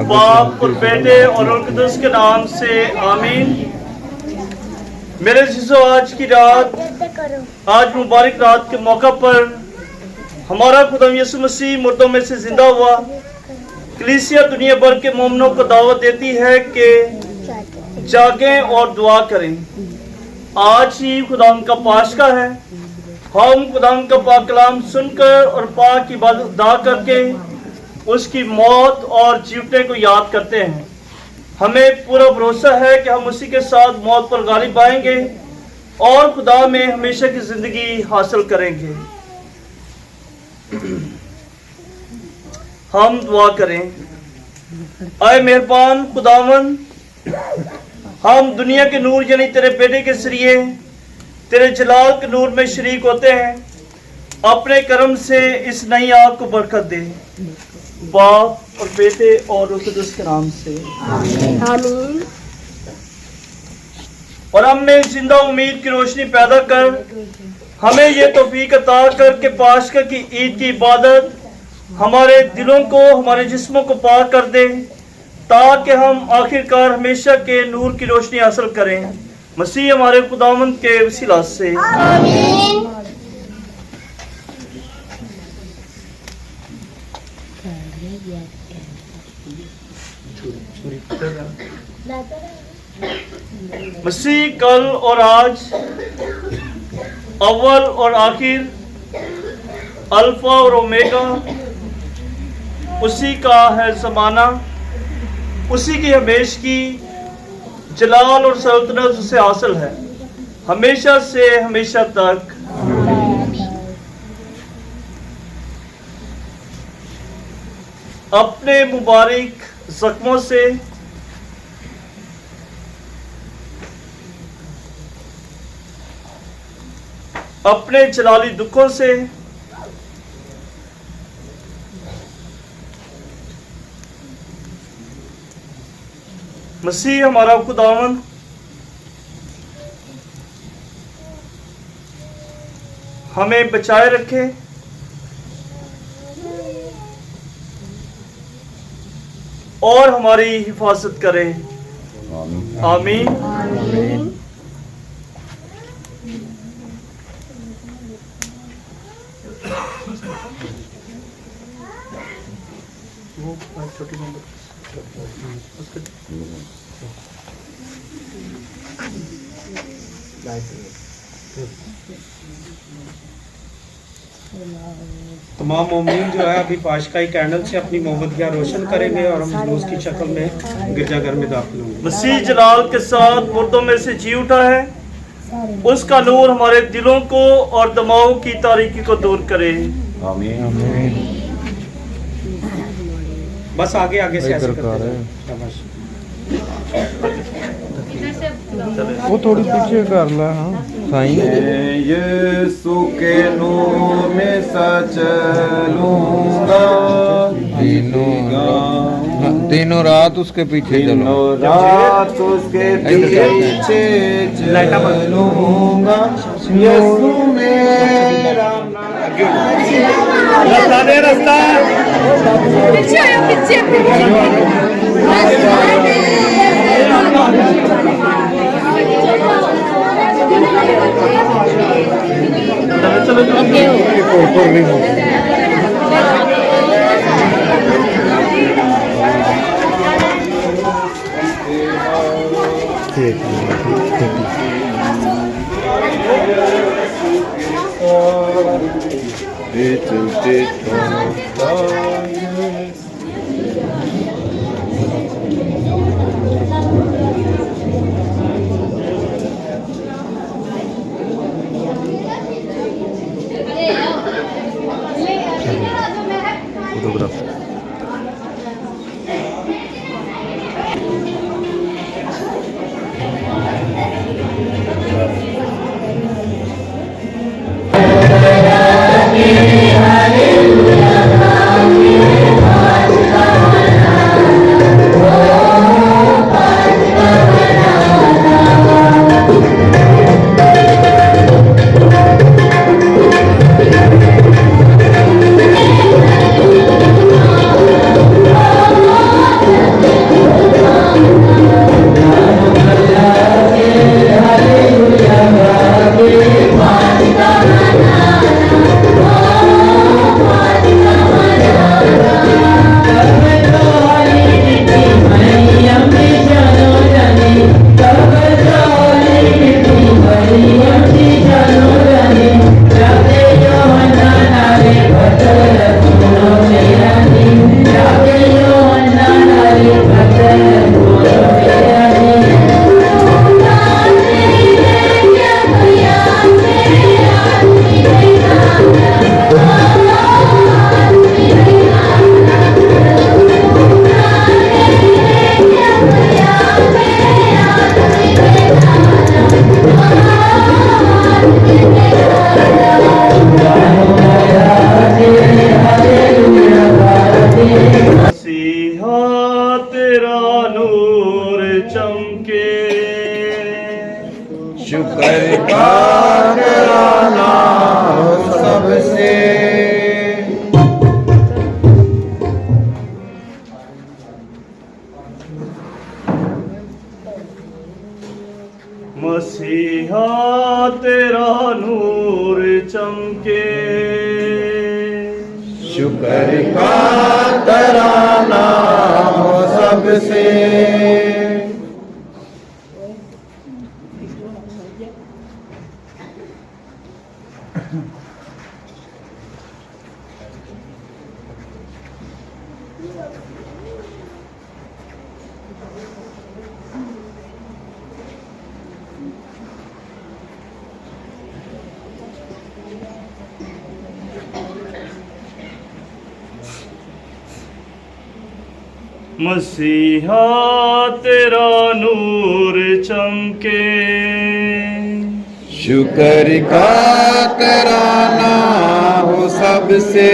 बाप और बेटे और रूह कुद्दूस के नाम से आमीन। मेरे जीसो आज की रात, आज मुबारक रात के मौका पर हमारा खुदा यीशु मसीह मुर्दों में से जिंदा हुआ। कलीसिया दुनिया भर के मोमनों को दावत देती है कि जागें और दुआ करें। आज ही खुदा का पाशका है। हम खुदा का पाक कलाम सुनकर और पाक इबादत अदा करके उसकी मौत और जीवने को याद करते हैं। हमें पूरा भरोसा है कि हम उसी के साथ मौत पर गालिब आएंगे और खुदा में हमेशा की जिंदगी हासिल करेंगे। हम दुआ करें। आए मेहरबान खुदावन, हम दुनिया के नूर यानी तेरे बेटे के जरिए तेरे जलाल के नूर में शरीक होते हैं। अपने कर्म से इस नई आग को बरकत दे, बाप और बेटे और रूह कुद्दूस के नाम से आमीन। और हम में जिंदा उम्मीद की रोशनी पैदा कर, हमें ये तौफीक अता कर के पाशका की ईद की इबादत हमारे दिलों को, हमारे जिस्मों को पाक कर दे, ताकि हम आखिरकार हमेशा के नूर की रोशनी हासिल करें। मसीह हमारे खुदावंद के वसीला से आमीन। मसीह कल और आज, अव्वल और आखिर, अल्फा और ओमेगा, उसी का है ज़माना, उसी की हमेश की जलाल और सल्तनत उसे हासिल है, हमेशा से हमेशा तक। अपने मुबारक जख्मों से अपने जलाली दुखों से मसीह हमारा खुदावन हमें बचाए रखे और हमारी हिफाजत करे। आमीन, आमीन। छोटी नंबर तमाम मोमिन जो है अभी पाशकाई कैंडल से अपनी मोमबत्तियाँ रोशन करेंगे और हम उसकी शक्ल में गिरजाघर में दाखिल होंगे। मसीह जलाल के साथ मुर्दों में से जी उठा है, उसका नूर हमारे दिलों को और दिमागों की तारीकी को दूर करे। आमीन, आमीन। बस आगे आगे से ऐसे करते हैं। वो थोड़ी पीछे कर ला। हाँ साईं, यीशु के नूर में सच लूंगा, दिनों रात उसके पीछे चलो, दिनों रात उसके पीछे चलूंगा। यीशु मेरा रास्ता पीछे चमके। शुक्र का तराना हो सबसे। मसीहा तेरा नूर चमके। शुक्र का तराना हो सबसे।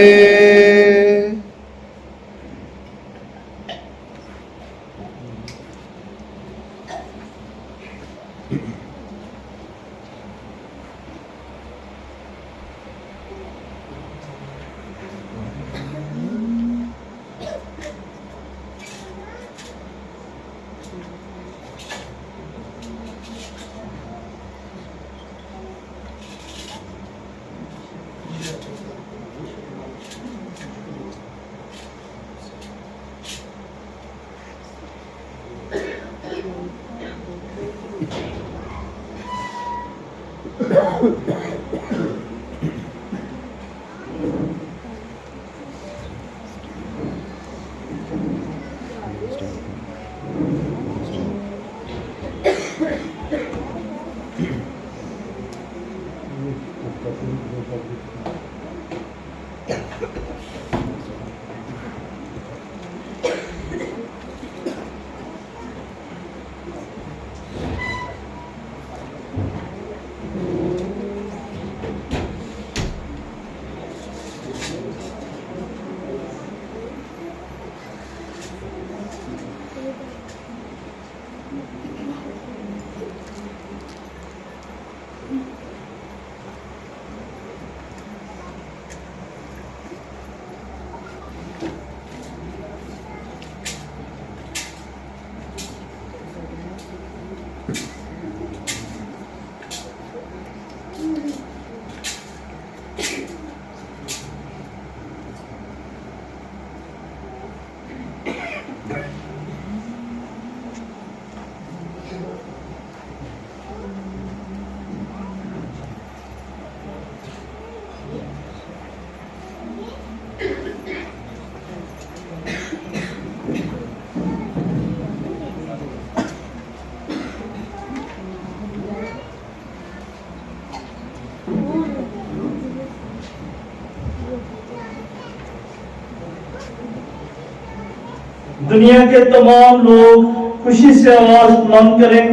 दुनिया के तमाम लोग खुशी से आवाज बुलंद करें।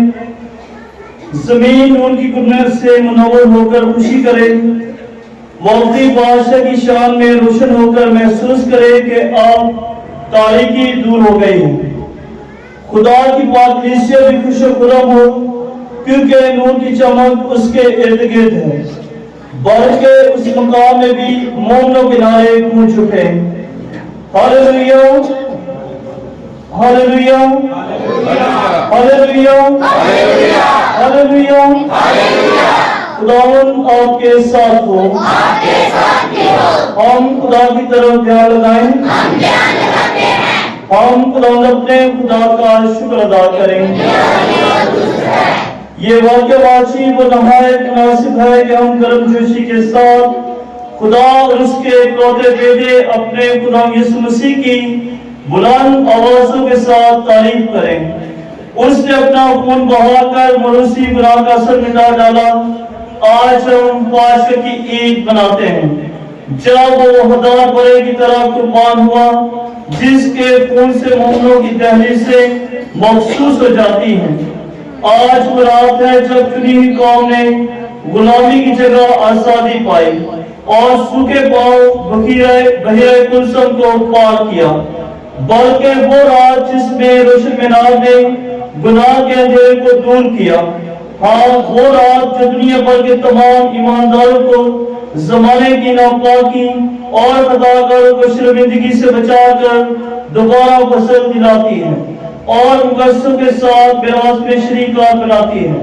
जमीन उनकी कुदरत से मुनव्वर होकर खुशी करे। वक्ती बादशाह की शान में रोशन होकर महसूस करे कि अब तारीकी दूर हो गई है। खुदा की पाकलीसिया भी खुश खुरम हो, क्योंकि नूर की चमक उसके इर्द गिर्द है। बल्कि उस मकाम में भी मोमनों के नारे गूंज उठे। हालेलुया, हालेलुया, हालेलुया, हालेलुया, खुदावन आपके साथ हो। हम खुदा की तरफ ध्यान लगाएं। हम खुदा अपने खुदा का शुक्र अदा करें। ये वाक्यवाची वो नहायत मुनासिब है कि हम गर्मजोशी के साथ खुदा और उसके इकलौते बेटे अपने खुदा यीशु मसीह की बुलंद आवाजों के साथ तारीफ करें। उसने अपना खून बहाकर मरूसी गुनाह का असर मिटा डाला। आज हम पाशा की ईद मनाते हैं, जब वो हजार बड़े की तरह कुर्बान हुआ, जिसके खून से मोमनों की तहरीसें महसूस हो जाती हैं। आज वो रात है जब चुनी हुई कौम ने गुलामी की जगह आजादी पाई और सूखे पांव बहीरे कुलसम को पार किया। बल्कि वो रात जिसमें रोशन मीनार ने गुनाह के अंधेरे को दूर किया। हाँ, वो रात जो दुनिया भर के तमाम ईमानदारों को जमाने की नापाकी और खताकारों को शर्मिंदगी से बचाकर दोबारा फसल दिलाती है और मुकस्सों के साथ विरासत में शरीक बनाती है।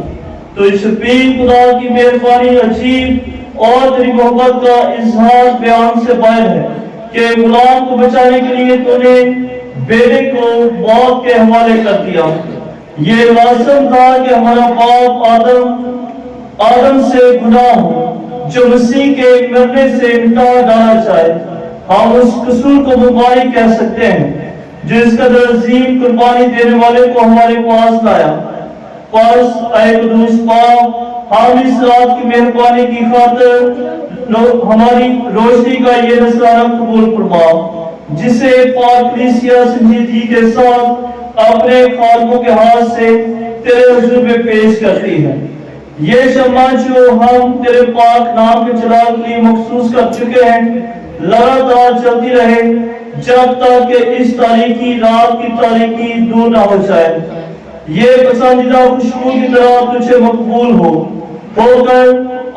तो शफीक खुदा की मेहरबानी अजीब اور تیری محبت کا اظہار بیان سے باہر ہے کہ غلام کو بچانے کے لیے تو نے بیٹے کو موت کے حوالے کر دیا۔ یہ لازم تھا کہ ہمارا باپ آدم سے گناہ ہو جو مسیح کے مرنے سے مٹا ڈالا جائے۔ ہم اس قصور کو مبارک کہہ سکتے ہیں جو اس قدر عظیم قربانی دینے والے کو ہمارے پاس لایا۔ پس اے قدوس باپ، ہم اس رات کی مہربانی کی خاطر ہماری روشنی کا یہ نذرانہ قبول فرما جسے پاک کلیسیا سنجیدگی کے ساتھ اپنے خادموں کے ہاتھ سے تیرے حضور میں پیش کرتی ہے۔ یہ شمع جو ہم تیرے پاک نام کے چراغ کے لیے مخصوص کر چکے ہیں لگاتار چلتی رہے جب تک کہ اس تاریکی رات کی تاریکی دور نہ ہو جائے۔ یہ پسندیدہ خوشبو کی طرح تجھے مقبول ہو کر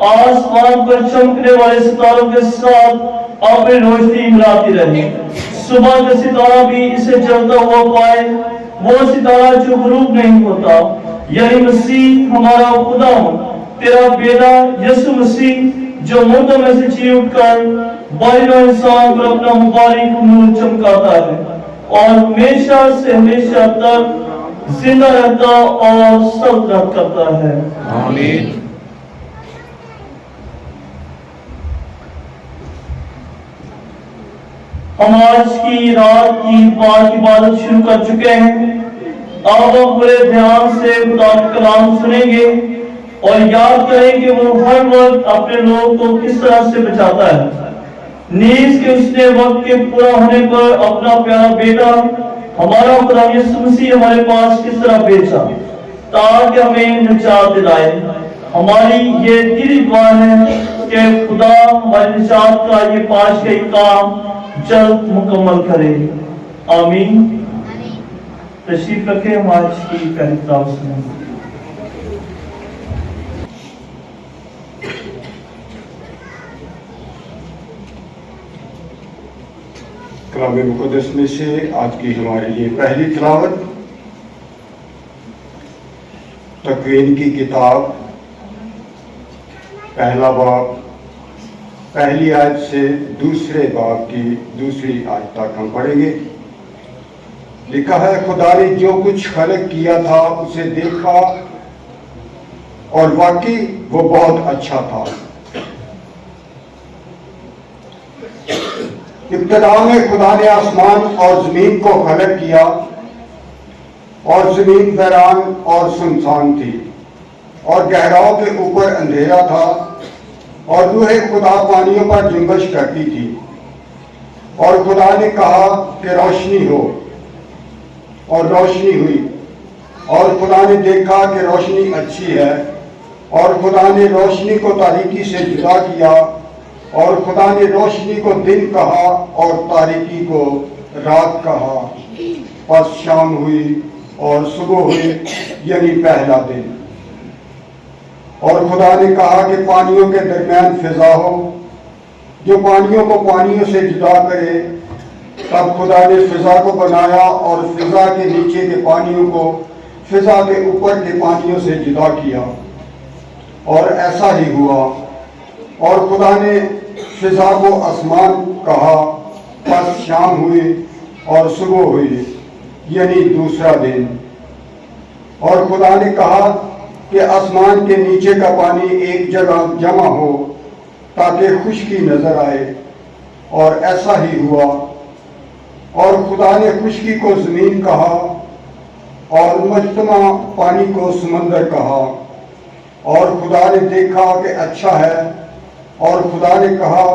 آسمان پر چمکنے والے ستاروں کے ساتھ اپنی روشنی ملاتی رہے۔ صبح کا ستارہ بھی اسے جلتا ہوا پائے، وہ ستارہ جو غروب نہیں ہوتا، یعنی مسیح ہمارا خدا ہو، تیرا بیٹا یسوع مسیح جو مردوں میں سے جی اٹھ کر باہر انسان پر اپنا مبارک نور چمکاتا ہے اور ہمیشہ سے ہمیشہ تک زندہ رہتا اور سلطنت کرتا ہے۔ آمین۔ ہم آج کی رات کی پاک عبادت شروع کر چکے ہیں۔ اب ہم بڑے دھیان سے خدا کا کلام سنیں گے اور یاد کریں کہ وہ ہر وقت اپنے لوگ کو کس طرح سے بچاتا ہے، نیز کہ اس نے وقت کے پورا ہونے پر اپنا پیارا بیٹا ہمارا خدا یسوع مسیح ہمارے پاس کس طرح بھیجا تاکہ ہمیں نجات دلائے۔ ہماری یہ دلی دعا ہے کہ خدا ہماری نجات کا یہ پاشائی کام جلد مکمل کرے۔ آمین۔ تشریف رکھیں، ہم آج کی پہلی کتاب سنیں۔ کلام مقدس میں سے آج کی ہمارے لیے پہلی تلاوت تکوین کی کتاب پہلا باب پہلی آیت سے دوسرے باب کی دوسری آیت تک ہم پڑھیں گے۔ لکھا ہے، خدا نے جو کچھ خلق کیا تھا اسے دیکھا اور واقعی وہ بہت اچھا تھا۔ ابتدا میں خدا نے آسمان اور زمین کو خلق کیا اور زمین ویران اور سنسان تھی اور گہراؤں کے اوپر اندھیرا تھا اور روح خدا پانیوں پر جنبش کرتی تھی۔ اور خدا نے کہا کہ روشنی ہو، اور روشنی ہوئی۔ اور خدا نے دیکھا کہ روشنی اچھی ہے، اور خدا نے روشنی کو تاریکی سے جدا کیا، اور خدا نے روشنی کو دن کہا اور تاریکی کو رات کہا۔ پس شام ہوئی اور صبح ہوئی، یعنی پہلا دن۔ اور خدا نے کہا کہ پانیوں کے درمیان فضا ہو جو پانیوں کو پانیوں سے جدا کرے۔ تب خدا نے فضا کو بنایا اور فضا کے نیچے کے پانیوں کو فضا کے اوپر کے پانیوں سے جدا کیا، اور ایسا ہی ہوا۔ اور خدا نے فضا کو آسمان کہا۔ پس شام ہوئی اور صبح ہوئی، یعنی دوسرا دن۔ اور خدا نے کہا کہ آسمان کے نیچے کا پانی ایک جگہ جمع ہو تاکہ خشکی نظر آئے، اور ایسا ہی ہوا۔ اور خدا نے خشکی کو زمین کہا اور مجتمع پانی کو سمندر کہا۔ اور خدا نے دیکھا کہ اچھا ہے۔ اور خدا نے کہا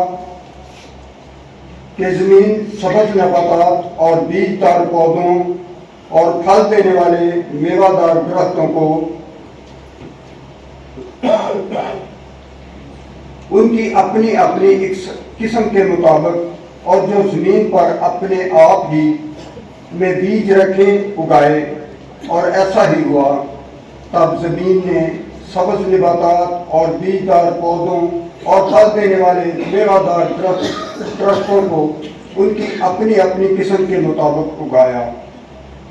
کہ زمین سبز نباتات اور بیج دار پودوں اور پھل دینے والے میوہ دار درختوں کو ان کی اپنی اپنی قسم کے مطابق، اور جو زمین پر اپنے آپ ہی میں بیج رکھے اگائے، اور ایسا ہی ہوا۔ تب زمین نے سبز نباتات اور بیج دار پودوں اور پھل دینے والے میوہ دار درختوں کو ان کی اپنی اپنی قسم کے مطابق اگایا،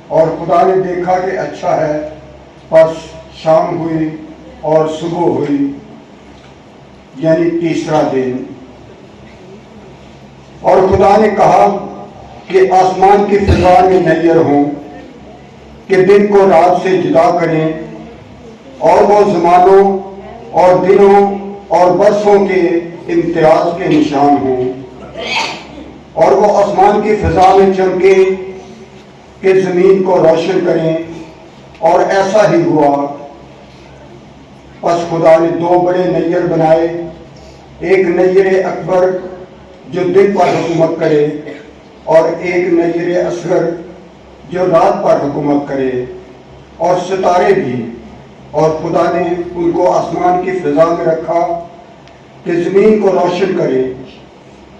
اور خدا نے دیکھا کہ اچھا ہے۔ پس شام ہوئی اور صبح ہوئی، यानी तीसरा दिन। और खुदा ने कहा कि आसमान की फिजा में नैयर हों कि दिन को रात से जुदा करें, और वो ज़मानों और दिनों और बरसों के इम्तियाज के निशान हों, और वो आसमान की फिजा में चमके कि ज़मीन को रोशन करें। और ऐसा ही हुआ। बस खुदा ने दो बड़े नैयर बनाए, एक नैयर अकबर जो दिन पर हुकूमत करे, और एक नैयर असगर जो रात पर हुकूमत करे, और सितारे भी। और खुदा ने उनको आसमान की फिजा में रखा कि ज़मीन को रोशन करे,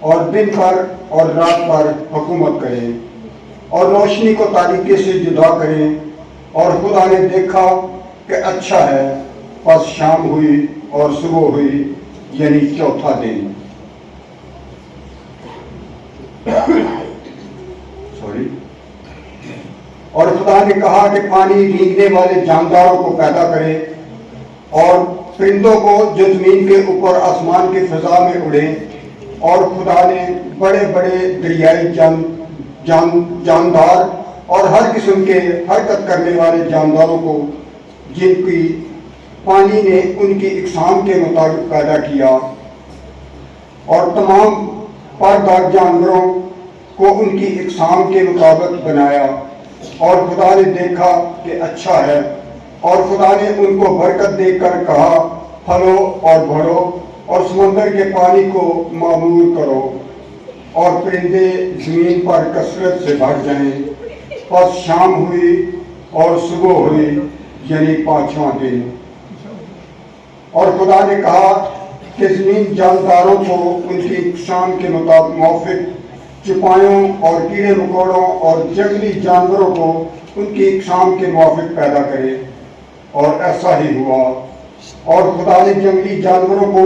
और दिन पर और रात पर हुकूमत करे, और रोशनी को तारीकी से जुदा करें। और खुदा ने देखा कि अच्छा है। बस शाम हुई और सुबह हुई, यानी चौथा दिन। सॉरी। और खुदा ने कहा कि पानी रींगने वाले जानदारों को पैदा करे, और परिंदों को जो जमीन के ऊपर आसमान की फिजा में उड़े। और खुदा ने बड़े बड़े दरियाई जानदार और हर किस्म के हरकत करने वाले जानदारों को, जिनकी पानी ने उनकी इकसाम के मुताबिक पैदा किया, और तमाम पारदार जानवरों को उनकी इकसाम के मुताबिक बनाया। और खुदा ने देखा कि अच्छा है। और खुदा ने उनको बरकत देकर कहा, फलो और बढ़ो, और समंदर के पानी को मामूर करो, और परिंदे जमीन पर कसरत से भर जाएं। बस शाम हुई और सुबह हुई, यानी पांचवां दिन। और खुदा ने कहा कि जमीन जानदारों को उनकी इकसाम के मुताबिक, चुपायों और कीड़े मकोड़ों और जंगली जानवरों को उनकी इकसाम के मुताबिक पैदा करे। और ऐसा ही हुआ। और खुदा ने जंगली जानवरों को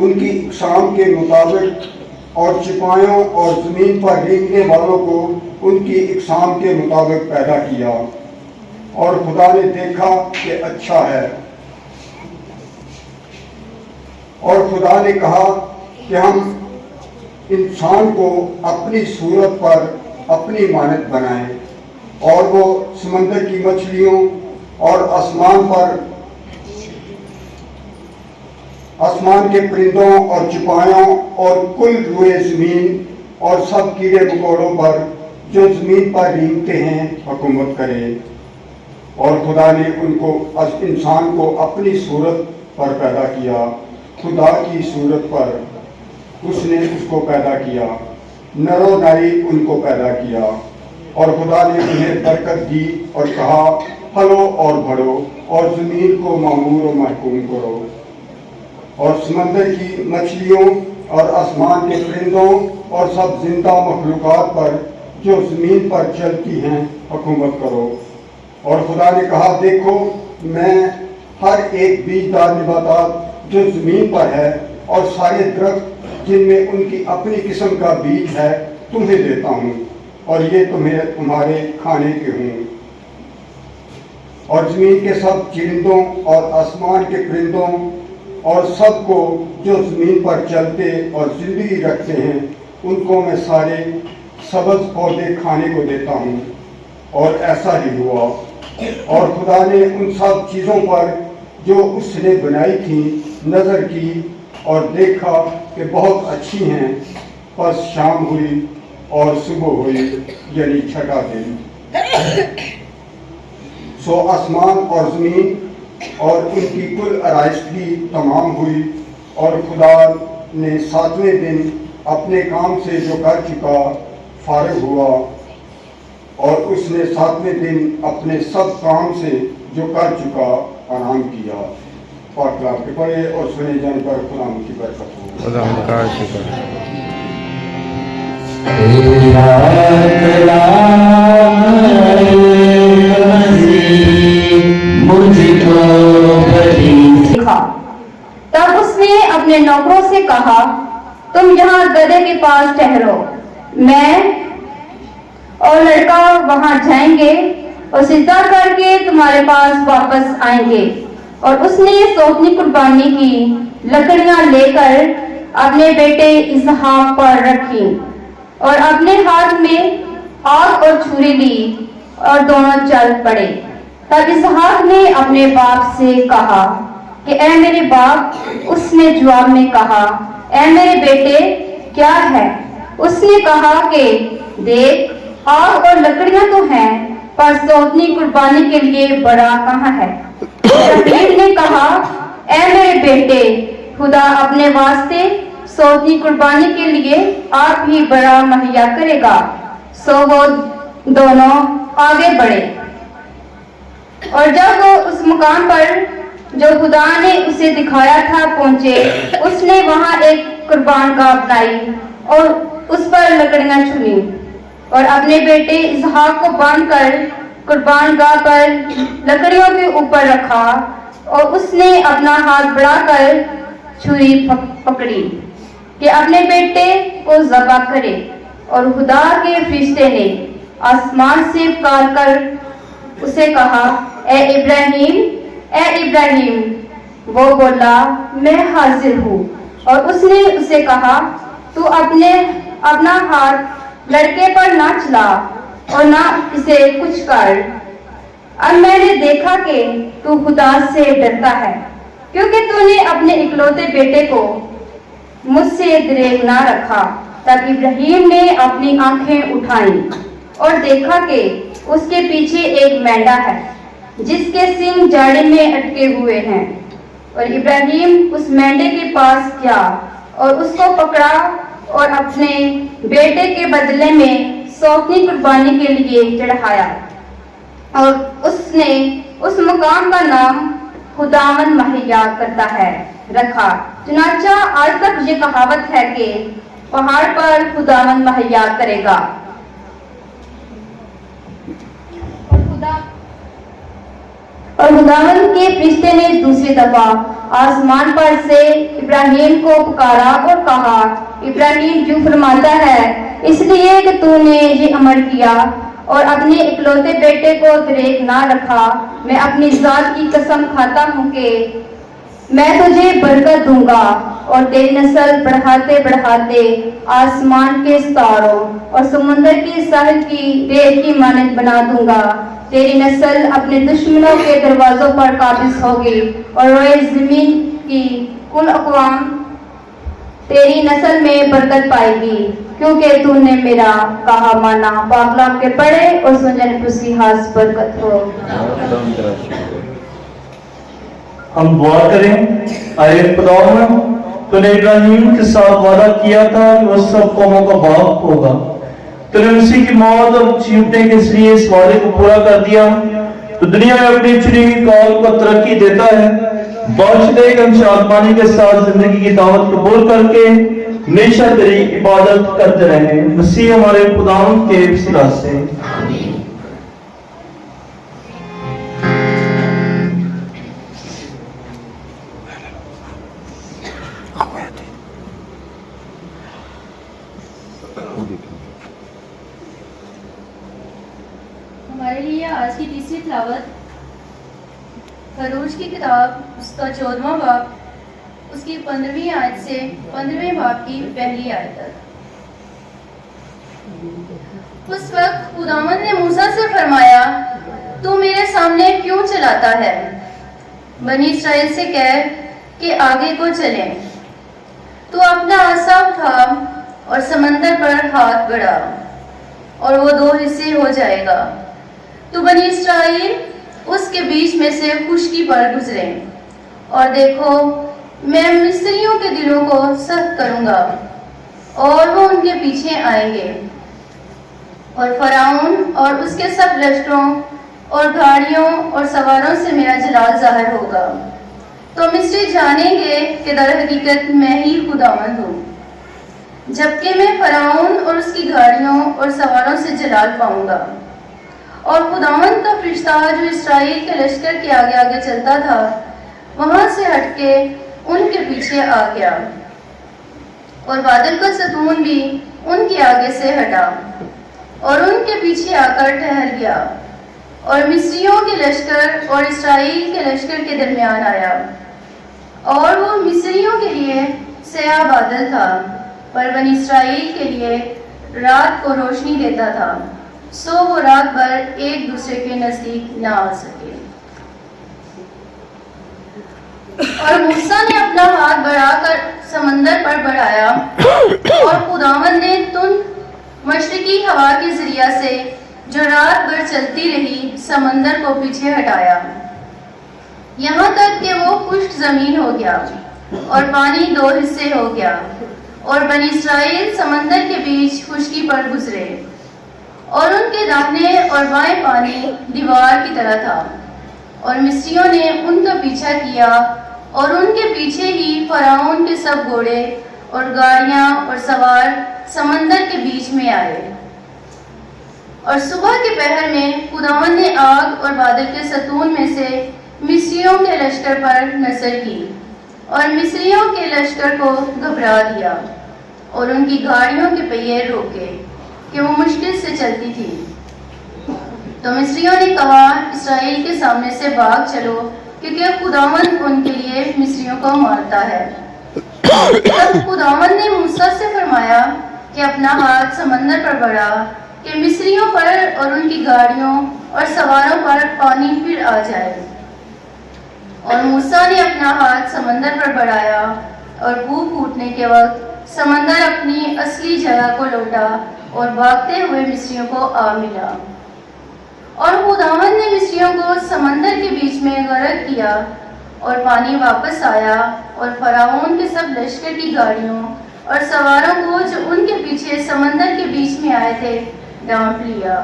उनकी इकसाम के मुताबिक, और चिपायों और ज़मीन पर रेंगने वालों को उनकी इकसाम के मुताबिक पैदा किया। और खुदा ने देखा कि अच्छा है। और खुदा ने कहा कि हम इंसान को अपनी सूरत पर अपनी मानत बनाएं, और वो समंदर की मछलियों और आसमान के परिंदों और चिपायों और कुल रुए ज़मीन और सब कीड़े मकोड़ों पर जो ज़मीन पर रेंगते हैं हुकूमत करे। और खुदा ने उनको इंसान को अपनी सूरत पर पैदा किया, खुदा की सूरत पर उसने उसको पैदा किया, नरो नारी उनको पैदा किया। और खुदा ने उन्हें बरकत दी और कहा, फलो और बढ़ो, और ज़मीन को मामूर और महकूम करो, और समंदर की मछलियों और आसमान के परिंदों और सब जिंदा मखलूक़ात पर जो ज़मीन पर चलती हैं हुकूमत करो। और खुदा ने कहा, देखो मैं हर एक बीजदार नबातात जो ज़मीन पर है, और सारे दरख्त जिनमें उनकी अपनी किस्म का बीज है, तुम्हें देता हूँ, और ये तुम्हारे खाने के हों। और ज़मीन के सब चरिंदों और आसमान के परिंदों और सबको जो ज़मीन पर चलते और ज़िंदगी रखते हैं, उनको मैं सारे सब्ज़ पौधे खाने को देता हूँ। और ऐसा ही हुआ। और खुदा ने उन सब चीज़ों पर जो उसने बनाई थी नज़र की, और देखा कि बहुत अच्छी हैं। बस शाम हुई और सुबह हुई, यानी छठा दिन। सो आसमान और ज़मीन और उनकी कुल आराइशगी तमाम हुई। और खुदा ने सातवें दिन अपने काम से जो कर चुका फारिग हुआ, और उसने सातवें दिन अपने सब काम से जो कर चुका आराम किया। पाक कलाम के पढ़े और सुने जाने पर खुदा की बरकत हो। खुदा का शुक्र। तब उसने अपने नौकरों से कहा, तुम यहाँ गधे के पास ठहरो, मैं और लड़का वहां जाएंगे और सिजदा करके तुम्हारे पास वापस आएंगे। और उसने सौतनी कुर्बानी की लकड़ियां लेकर अपने बेटे इसहाक पर रखी और अपने हाथ में आग और छुरी ली और दोनों चल पड़े। तब इसहाक ने अपने बाप से कहा कि ऐ मेरे बाप। उसने जवाब में कहा, ऐ मेरे बेटे क्या है? उसने कहा कि देख, आग और लकड़ियां तो हैं, पर सौतनी कुर्बानी के लिए बड़ा कहाँ है? इब्राहिम ने कहा, ऐ मेरे बेटे, खुदा अपने वास्ते सौतनी कुर्बानी के लिए आप ही बड़ा मुहैया करेगा। सो वो दोनों आगे बढ़े और जब वो उस मुकाम पर जो खुदा ने उसे दिखाया था पहुंचे, उसने वहां एक कुर्बान गाह बनाई और उस पर लकड़ियां चुनी और अपने बेटे इसहाक को बांधकर कुर्बान गाह पर लकड़ियों के ऊपर रखा और उसने अपना हाथ बढ़ाकर छुरी पकड़ी कि अपने बेटे को ज़बह करे। और खुदा के फरिश्ते ने आसमान से पुकार कर उसे कहा, ए इब्राहिम, ए इब्राहिम। वो बोला, मैं हाजिर हूँ। और उसने उसे कहा, तू अपना हाथ लड़के पर ना चला और ना इसे कुछ कर। अब मैंने देखा कि तू खुदा से डरता है, क्योंकि तूने अपने इकलौते बेटे को मुझसे दरेग ना रखा। तब इब्राहिम ने अपनी आंखें उठाई और देखा कि उसके पीछे एक मेंढा है जिसके सींग जाड़े में अटके हुए हैं। और इब्राहिम उस मेंढे के पास गया और उसको पकड़ा और अपने बेटे के बदले में सौतनी कुर्बानी के लिए चढ़ाया और उसने उस मुकाम का नाम खुदावन मुहैया करता है रखा। चुनाचा आज तक ये कहावत है कि पहाड़ पर खुदावन मुहैया करेगा। और खुदावन के फरिश्ते ने दूसरी दफा आसमान पर से इब्राहिम को पुकारा और कहा, इब्राहिम जो फरमाता है, इसलिए कि तूने ये अमल किया और अपने इकलौते बेटे को दरेग ना रखा, मैं अपनी जात की कसम खाता हूँ कि मैं तुझे बरकत दूंगा और तेरी नस्ल बढ़ाते बढ़ाते आसमान के सितारों और समुद्र की साहिल की रेत की मानद बना दूंगा। तेरी नस्ल अपने दुश्मनों के दरवाजों पर काबिज होगी और रोए जमीन की कुल अक़वाम तेरी नस्ल में बरकत पाएगी, क्योंकि तूने मेरा कहा माना। पाकलाम के पढ़े और सुनने खुशी हास बरकत हो। हम दुआ करें। आए खुदावंद, तूने इब्राहिम के साथ वादा किया था कि वो सब कौमों का बाप होगा। तूने उसी की मौत और जीवने के जरिए इस वादे को पूरा कर दिया। तो दुनिया में अपनी चुनी हुई कौम को तरक्की देता है। बख्श दे कि हम शादमानी के साथ जिंदगी की दावत कबूल करके हमेशा तेरी इबादत करते रहे। मसीह हमारे खुदावंद के वसीला से। हमारे लिए आज की तीसरी तिलावत खरूज की किताब उसका 14वां बाब, उसकी 15वीं आयत से 15वें बाब की पहली आयत तक। उस वक्त खुदावंद ने मूसा से फरमाया, तू मेरे सामने क्यों चलाता है? बनी इस्राएल से कह कि आगे को चलें। तू अपना आसा उठा और समंदर पर हाथ बढ़ा और वो 2 हिस्से हो जाएगा। तो बनी इस्राएल उसके बीच में से खुश्की पर गुजरे। और देखो, मैं मिस्रियों के दिलों को सख्त करूंगा और वो उनके पीछे आएंगे। और फराउन और उसके सब लश्करों और गाड़ियों और सवारों से मेरा जलाल जाहिर होगा। तो मिस्री जानेंगे कि दर हकीकत मैं ही खुदावंद हूँ, जबकि मैं फराउन और उसकी गाड़ियों और सवारों से जलाल पाऊंगा। और खुदावंद का फरिश्ता जो इस्राएल के लश्कर के आगे आगे चलता था, वहां से हटके उनके पीछे आ गया। और बादल का सतून भी उनके आगे से हटा और उनके पीछे आकर ठहर गया और मिस्रियों के लश्कर और इस्राएल के लश्कर के दरमियान आया। اور وہ مصریوں کے لیے سیاہ بادل تھا، پر بنی اسرائیل کے لیے رات کو روشنی دیتا تھا، سو وہ رات بھر ایک دوسرے کے نزدیک نہ آ سکے۔ اور موسیٰ نے اپنا ہاتھ بڑھا کر سمندر پر بڑھایا، اور خداوند نے تند مشرقی ہوا کے ذریعہ سے جو رات بھر چلتی رہی سمندر کو پیچھے ہٹایا، یہاں تک کہ وہ خشک زمین ہو گیا اور پانی دو حصے ہو گیا، اور بنی اسرائیل سمندر کے بیچ خشکی پر گزرے، اور ان کے داہنے اور بائیں پانی دیوار کی طرح تھا، اور مصریوں نے ان کا پیچھا کیا، اور ان کے پیچھے ہی فرعون کے سب گھوڑے اور گاڑیاں اور سوار سمندر کے بیچ میں آئے۔ اور صبح کے پہر میں خداوند نے آگ اور بادل کے ستون میں سے مصریوں کے لشکر پر نظر کی، اور مصریوں کے لشکر کو گھبرا دیا، اور ان کی گاڑیوں کے پہیے روکے کہ وہ مشکل سے چلتی تھی۔ تو مصریوں نے کہا، اسرائیل کے سامنے سے بھاگ چلو، کیونکہ خداوند ان کے لیے مصریوں کو مارتا ہے۔ تب خداوند نے موسیٰ سے فرمایا کہ اپنا ہاتھ سمندر پر بڑھا کہ مصریوں پر اور ان کی گاڑیوں اور سواروں پر پانی پھر آ جائے۔ اور موسیٰ نے اپنا ہاتھ سمندر پر بڑھایا، اور بو پھوٹنے کے وقت سمندر اپنی اصلی جگہ کو لوٹا اور بھاگتے ہوئے مصریوں کو آ ملا۔ اور خداوند نے مصریوں کو سمندر کے بیچ میں غرق کیا، اور پانی واپس آیا، اور فرعون کے سب لشکر کی گاڑیوں اور سواروں کو جو ان کے پیچھے سمندر کے بیچ میں آئے تھے ڈانپ لیا،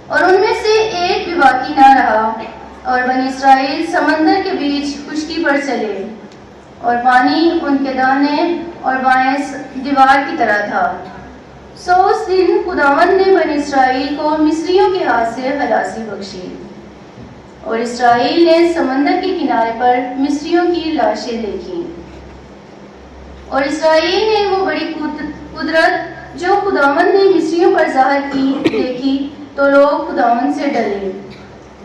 اور ان میں سے ایک بھی باقی نہ رہا، اور بنی اسرائیل سمندر کے بیچ خشکی پر چلے، اور پانی ان کے داہنے اور بائیں دیوار کی طرح تھا۔ سو اس دن خداوند نے بنی اسرائیل کو مصریوں کے ہاتھ سے خلاصی بخشی، اور اسرائیل نے سمندر کے کنارے پر مصریوں کی لاشیں دیکھی، اور اسرائیل نے وہ بڑی قدرت جو خداوند نے مصریوں پر ظاہر کی دیکھی، تو لوگ خداوند سے ڈرے،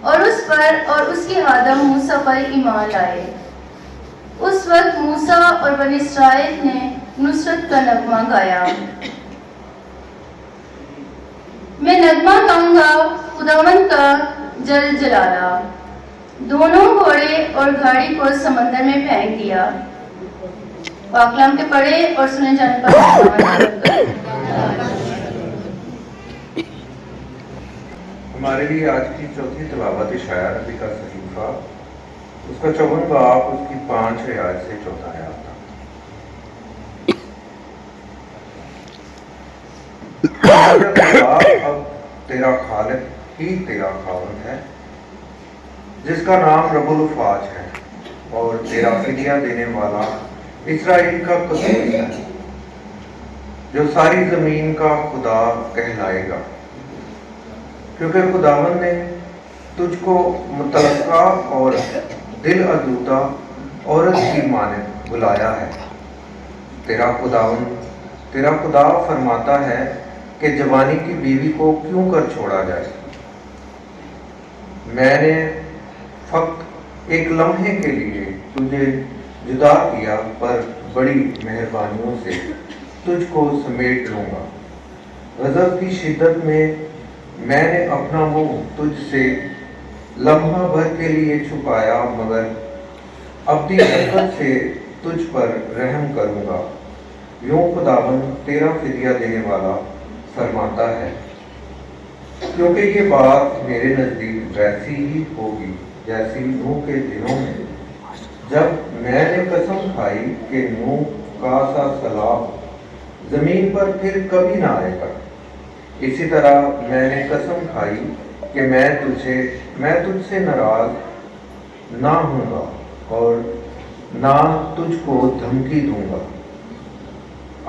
اور اس پر اور اس کے خادم موسیٰ پر ایمان لائے۔ اس وقت موسیٰ اور بنی اسرائیل نے نصرت کا نغمہ گایا۔ میں نغمہ گاؤں گا خداوند کا جل جلالہ، دونوں گھوڑے اور گاڑی کو سمندر میں پھینک دیا۔ پاک کلام کے پڑھے اور سنے جانے پر ہمارے لیے آج کی چوتھی تلاوت اشعیا نبی کا صحیفہ، اس کا 54 باب، اس کی 5 آیات سے 4 آیات تک۔ اب تیرا خالق ہی تیرا خاوند ہے، جس کا نام رب الافواج ہے، اور تیرا فدیہ دینے والا اسرائیل کا قدوس ہے، جو ساری زمین کا خدا کہلائے گا، کیونکہ خداوند نے تجھ کو متلقہ اور دل آلودہ عورت کی مانند بلایا ہے۔ تیرا خدا فرماتا ہے کہ جوانی کی بیوی کو کیوں کر چھوڑا جائے۔ میں نے فقط ایک لمحے کے لیے تجھے جدا کیا، پر بڑی مہربانیوں سے تجھ کو سمیٹ لوں گا۔ غضب کی شدت میں نے اپنا منہ تجھ سے لمحہ بھر کے لیے چھپایا، مگر ابدی شفقت سے تجھ پر رحم کروں گا، یوں خداوند تیرا فدیہ دینے والا فرماتا ہے۔ کیونکہ یہ بات میرے نزدیک ویسی ہی ہوگی جیسی نوح کے دنوں میں، جب میں نے قسم کھائی کہ نوح کا سا سیلاب زمین پر پھر کبھی نہ آئے گا۔ اسی طرح میں نے قسم کھائی کہ میں تجھ سے ناراض نہ ہوں گا اور نہ تجھ کو دھمکی دوں گا۔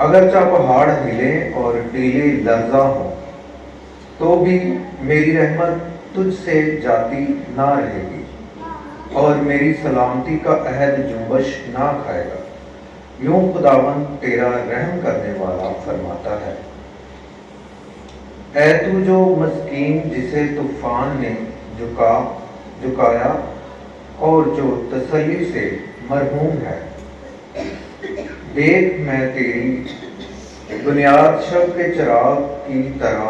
اگرچہ پہاڑ ہلیں اور ٹیلے لرزاں ہوں، تو بھی میری رحمت تجھ سے جاتی نہ رہے گی، اور میری سلامتی کا عہد جنبش نہ کھائے گا، یوں خداوند تیرا رحم کرنے والا فرماتا ہے۔ اے تو جو مسکین جسے طوفان نے جھکایا اور جو تسلی سے मरहूम है। देख मैं तेरी बुनियाद शब के चिराग की तरह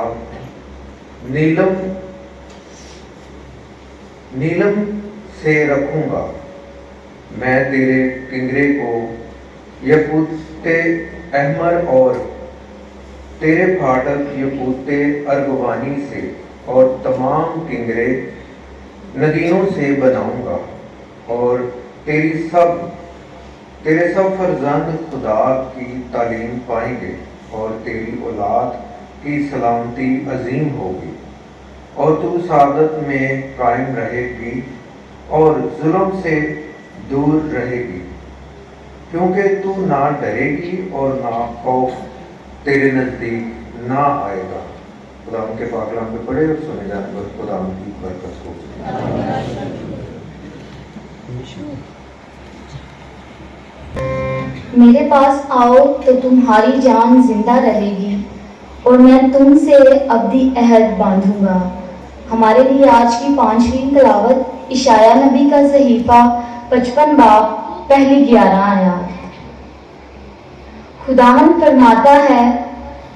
नीलम से रखूंगा। मैं तेरे किंगरे को यकूते अहमर और तेरे फाटक यकूते अर्गवानी से और तमाम किंगरे नदीनों से बनाऊंगा। और तेरे सब फर्जंद खुदा की तालीम पाएंगे और तेरी औलाद की सलामती अजीम होगी और तू सादत में कायम रहेगी और जुल्म से दूर रहेगी, क्योंकि तू ना डरेगी और ना खौफ तेरे नजदीक ना आएगा। खुदा के पाकलाम पे पढ़े और सुने जाने पर खुदा की बरकत हो। मेरे पास आओ तो तुम्हारी जान जिंदा रहेगी और मैं तुमसे अब्दी अहद बांधूंगा। हमारे लिए आज की 5वीं तिलावत इशाया नबी का सहीफा 55 बाब पहली 11 आयत। खुदावंद फरमाता है,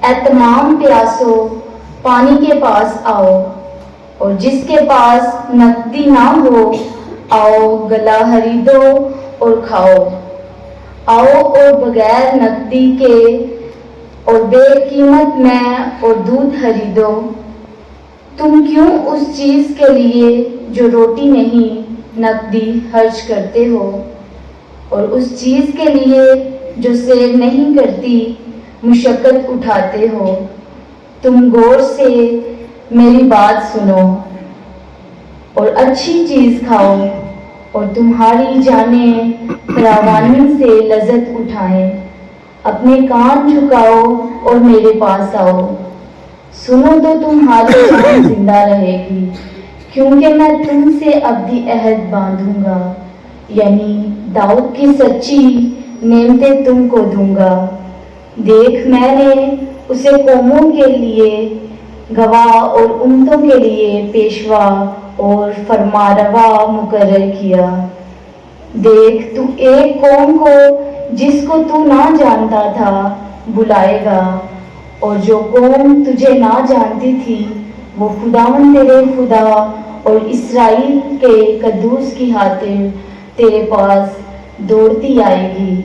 ऐ तमाम प्यासो पानी के पास आओ, और जिसके पास नकदी ना हो आओ गला खरीदो और खाओ। आओ और बगैर नकदी के और बेकीमत में और दूध खरीदो। तुम क्यों उस चीज के लिए जो रोटी नहीं नकदी खर्च करते हो, और उस चीज के लिए जो सेर नहीं करती मुशक्कत उठाते हो। तुम गौर से मेरी बात सुनो और अच्छी चीज खाओ, और तुम्हारी जानें फरावानी से लज्जत उठाएं। अपने कान झुकाओ और मेरे पास आओ, सुनो तो तुम्हारी जान जिंदा रहेगी, क्योंकि मैं तुमसे अब्दी अहद बांधूंगा, यानी दाऊद की सच्ची नेमतें तुमको दूंगा। देख मैंने उसे कौमों के लिए गवाह और उम्मतों के लिए पेशवा और फरमारवा मुकर्रर किया। देख तू एक कौम को जिसको तू ना जानता था बुलाएगा, और जो कौम तुझे ना जानती थी वो खुदावंद तेरे खुदा और इस्राएल के कद्दूस की खातिर तेरे पास दौड़ती आएगी,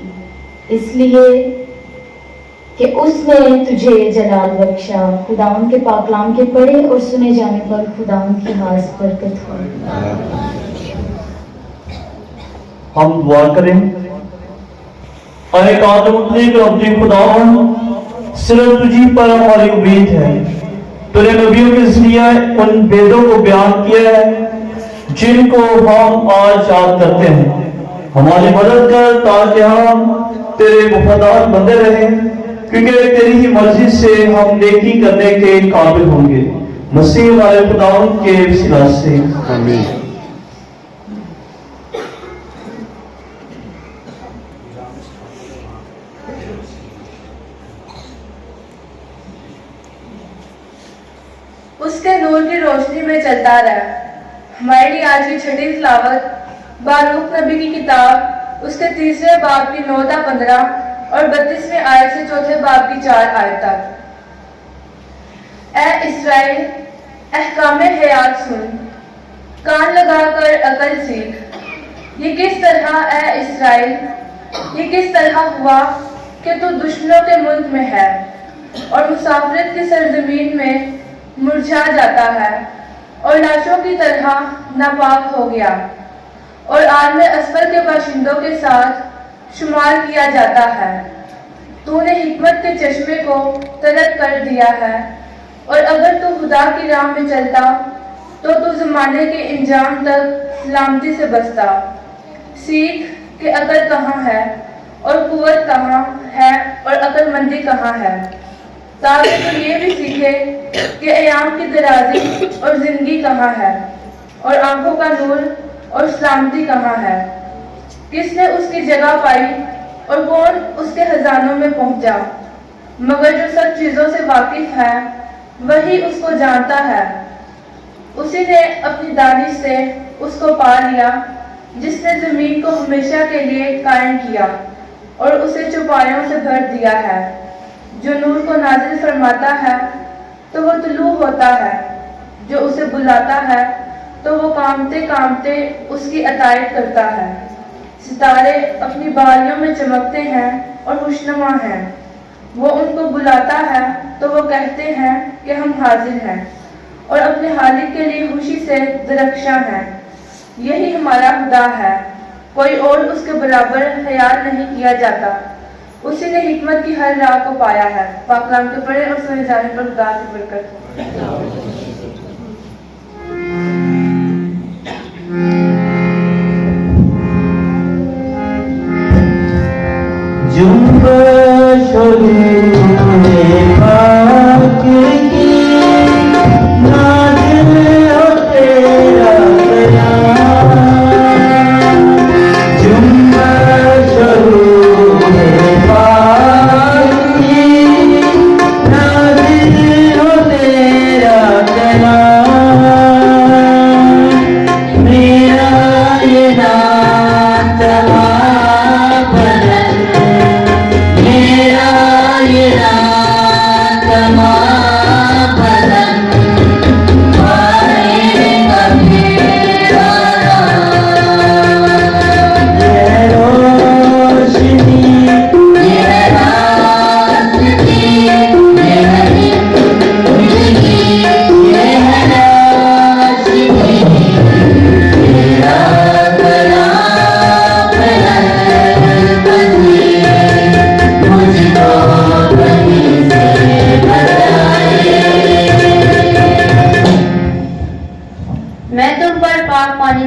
इसलिए कि उसने तुझे जलाल बख्शा। खुदावंद के पाकलाम के पढ़े और सुने जाने पर खुदावंद की खास बरकत हो। हम दुआ करें। आए अपने खुदावंद, सिर्फ तुझी पर हमारी उम्मीद है। तूने नबियों के जरिए उन वेदों को बयान किया है जिनको हम आज याद करते हैं। हमारी मदद कर ताकि हम तेरे वफादार बंदे रहें, क्योंकि तेरी ही मर्जी से हम नेकी करने के काबिल होंगे। मसीह वाले खुदावंद के वसीला से आमीन। उसके नूर की रोशनी में चलता रहा। हमारे लिए आज की छठी तिलावत बारूक नबी की किताब उसके 3 बाब की 9-15 और 32वें आयत से 4 बाब की 4 आयत तक। ऐ इस्राएल, अहकामे हयात सुन, कान लगाकर अकल सीख। ये किस तरह ऐ इस्राएल, ये किस तरह हुआ कि तू दुश्मनों के मुल्क में है और मुसाफिरत की सरजमीन में मुरझा जाता है और लाशों की तरह नापाक हो गया और आलम असफल के बाशिंदों के साथ शुमार किया जाता है। तूने हिकमत के चश्मे को तलब कर दिया है, और अगर तू खुदा की राह में चलता तो तू ज़माने के इंजाम तक सलामती से बचता। सीख कि अकल कहाँ है और कुव्वत कहाँ है और अक्लमंदी कहाँ है, ताकि तू ये भी सीखे कि अयाम की दराजी और जिंदगी कहाँ है और आंखों का नूर और सलामती कहाँ है। किसने उसकी जगह पाई और कौन उसके खजानों में पहुंचा, मगर जो सब चीजों से वाकिफ है वही उसको जानता है। उसी ने अपनी दानिश से उसको पा लिया, جس نے زمین کو ہمیشہ کے لیے قائم کیا اور اسے چوپایوں سے بھر دیا ہے، جو نور کو نازل فرماتا ہے تو وہ طلوع ہوتا ہے، جو اسے بلاتا ہے تو وہ کامتے کامتے اس کی اطاعت کرتا ہے۔ ستارے اپنی باریوں میں چمکتے ہیں اور خوشنما ہیں، وہ ان کو بلاتا ہے تو وہ کہتے ہیں کہ ہم حاضر ہیں، اور اپنے خالق کے لیے خوشی سے درخشاں ہیں۔ یہی ہمارا خدا ہے، کوئی اور اس کے برابر خیال نہیں کیا جاتا۔ اسی نے حکمت کی ہر راہ کو پایا ہے۔ پاک کلام کے پڑھے اور سنے جانے پر خدا کی برکت ہو۔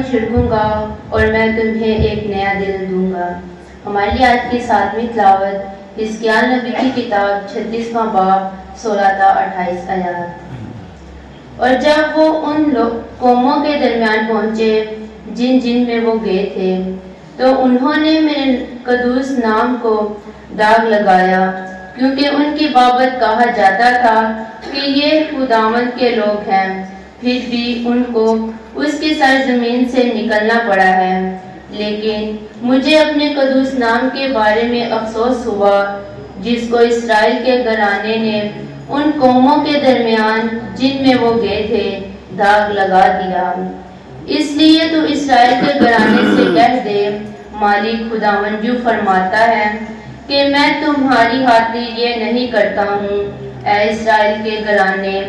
چھڑکوں گا اور میں تمہیں ایک نیا دل دوں گا۔ ہمارے لیے آج کی 7ویں تلاوت حزقیال نبی کی کتاب 36واں باب 16 تا 28 آیات۔ اور جب وہ ان قوموں کے درمیان پہنچے جن جن میں وہ گئے تھے تو انہوں نے میرے قدوس نام کو داغ لگایا، کیونکہ ان کی بابت کہا جاتا تھا کہ یہ خداوند کے لوگ ہیں، پھر بھی ان کو اس کی سرزمین سے نکلنا پڑا ہے۔ لیکن مجھے اپنے قدوس نام کے بارے میں افسوس ہوا جس کو اسرائیل کے گھرانے نے ان قوموں کے درمیان جن میں وہ گئے تھے داغ لگا دیا۔ اس لیے تو اسرائیل کے گھرانے سے کہہ دے، مالک خداوند یوں فرماتا ہے کہ میں تمہاری خاطر یہ نہیں کرتا ہوں اے اسرائیل کے گھرانے،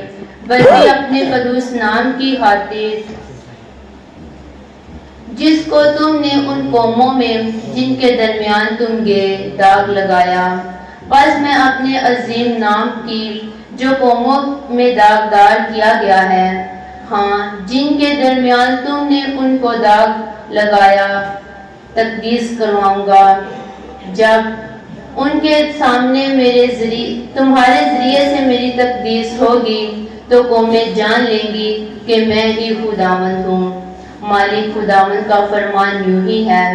بلکہ اپنے قدوس نام کی خاطر جس کو تم نے ان قوموں میں جن کے درمیان تم گئے داغ لگایا۔ بس میں اپنے عظیم نام کی جو قوموں میں داغدار کیا گیا ہے، ہاں جن کے درمیان تم نے ان کو داغ لگایا، تقدیس کرواؤں گا۔ جب ان کے سامنے تمہارے ذریعے سے میری تقدیس ہوگی تو قومیں جان لیں گی کہ میں ہی خداوند ہوں۔ مالک خداوند کا فرمان یوں ہی ہے،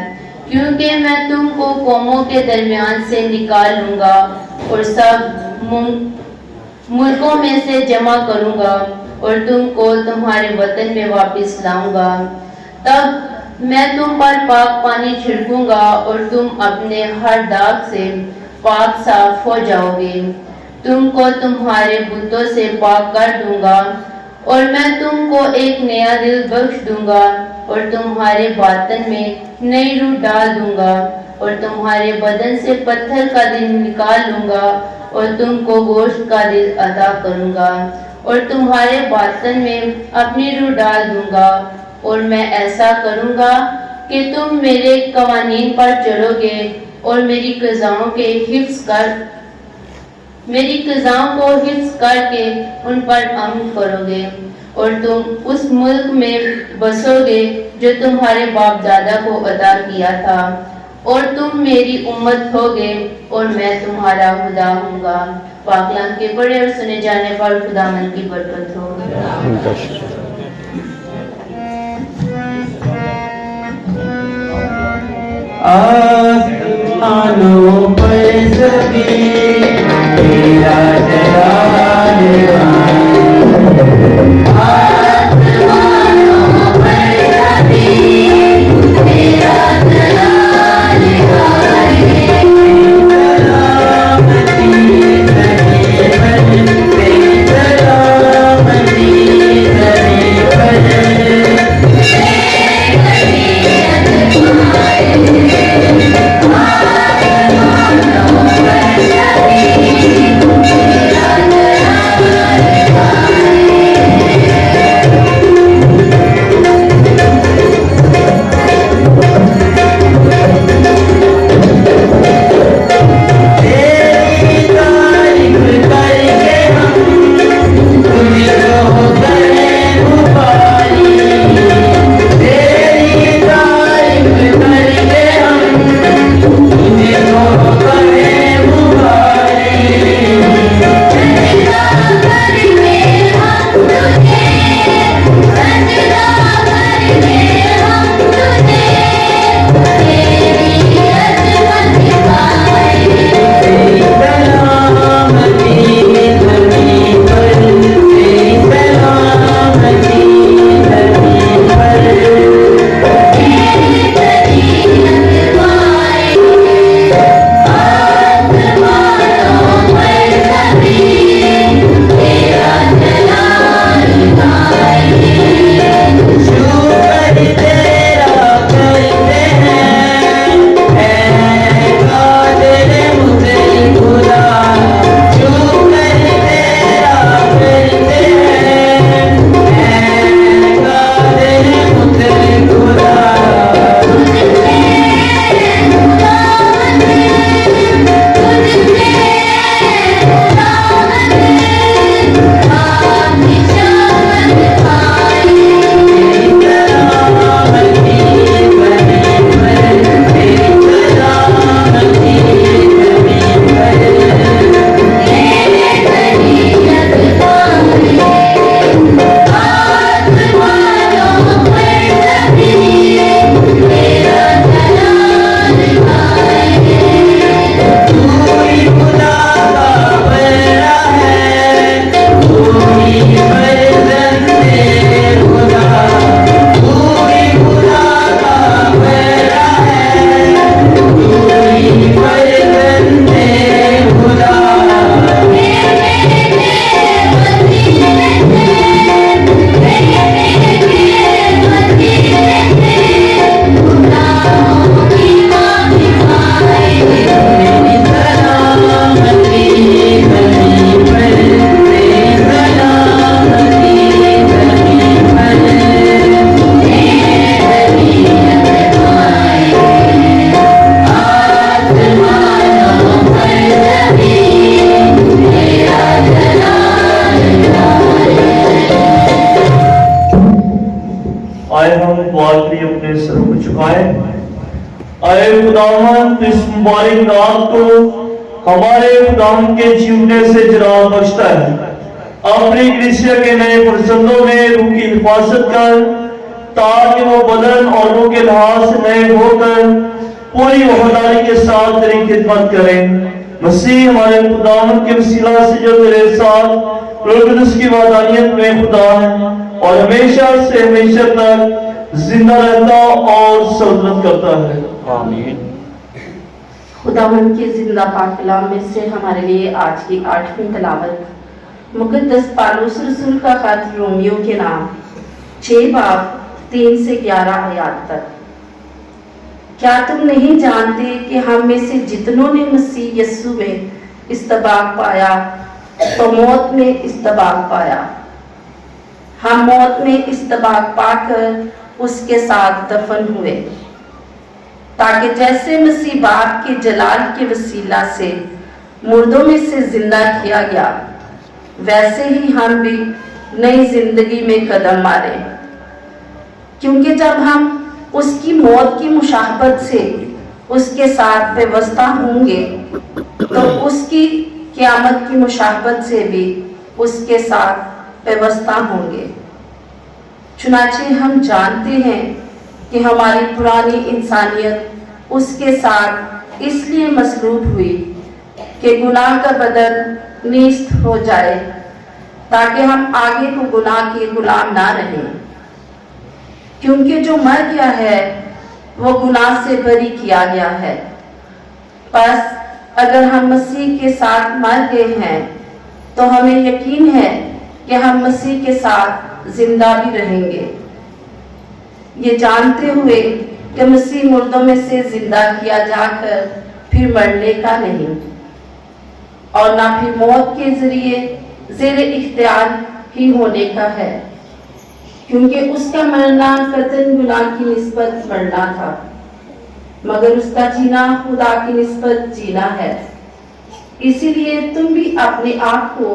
کیونکہ میں تم کو قوموں کے درمیان سے نکال لوں گا اور سب ملکوں میں سے جمع کروں گا اور تم کو تمہارے وطن میں واپس لاؤں گا۔ تب میں تم پر پاک پانی چھڑکوں گا اور تم اپنے ہر داغ سے پاک صاف ہو جاؤ گے۔ تم کو تمہارے بتوں سے پاک کر دوں گا اور میں تم کو ایک نیا دل بخش دوں گا اور تمہارے باطن میں نئی روح ڈال دوں گا اور تمہارے بدن سے پتھر کا دل نکال لوں گا اور تم کو گوشت کا دل عطا کروں گا اور تمہارے باطن میں اپنی روح ڈال دوں گا، اور میں ایسا کروں گا کہ تم میرے قوانین پر چلو گے اور میری قضاؤں کو حفظ کر کے ان پر عمل کرو گے، اور تم اس ملک میں بسو گے جو تمہارے باپ دادا کو عطا کیا تھا، اور تم میری امت ہوگے اور میں تمہارا خدا ہوں گا۔ پاک کلام کے پڑھے اور سنے جانے پر خداوند کی برکت ہو۔ آسمانوں پر زمین تیرا جلال آسمانوں پر زمین तो इस मुबारक रात को हमारे खुदाम के जीवने से जलाल बख्शता है। अपनी कलीसिया के नए फरजंदों में रूह की हिफाजत कर, ताकि वो बदन और रूह के लिहाज से नए होकर पूरी वफादारी के साथ तेरी खिदमत करें। मसीह हमारे खुदावंद के वसीला से जो तेरे साथ रूह कुदस की वादानियत में खुदा है और हमेशा से हमेशा तक जिंदा रहता और सल्तनत करता है। आमीन। खुदावंद के जिंदा पाक कलाम में से हमारे लिए आज की 8वीं तलावत मुकद्दस पौलुस रसूल का खत रोमियो के नाम 6 बाब 3 से 11 आयत तक। क्या तुम नहीं जानते कि हम में से जितनों ने मसीह यस्सु में इस्तबाक पाया तो मौत में इस्तबाक पाया। हम मौत में इस्तबाक पाकर उसके साथ दफन हुए, ताकि जैसे मसीह बाप के जलाल के वसीला से मुर्दों में से जिंदा किया गया, वैसे ही हम भी नई जिंदगी में कदम मारे। क्योंकि जब हम उसकी मौत की मुशाहबत से उसके साथ व्यवस्था होंगे तो उसकी क़यामत की मुशाहबत से भी उसके साथ व्यवस्था होंगे। चुनाचे हम जानते हैं कि हमारी पुरानी इंसानियत उसके साथ इसलिए मसलूब हुई कि गुनाह का बदन नीस्त हो जाए, ताकि हम आगे को गुनाह के गुलाम ना रहें। क्योंकि जो मर गया है वो गुनाह से बरी किया गया है। बस अगर हम मसीह के साथ मर गए हैं तो हमें यकीन है कि हम मसीह के साथ जिंदा भी रहेंगे, ये जानते हुए कि मसीह मुर्दों में से जिंदा किया जाकर फिर मरने का नहीं और ना फिर मौत के जरिए ज़ेरे इख्तियार ही होने का है। क्योंकि उसका मरना कतन गुनाह की निस्बत मरना था, मगर उसका जीना खुदा की निस्बत जीना है। इसीलिए तुम भी अपने आप को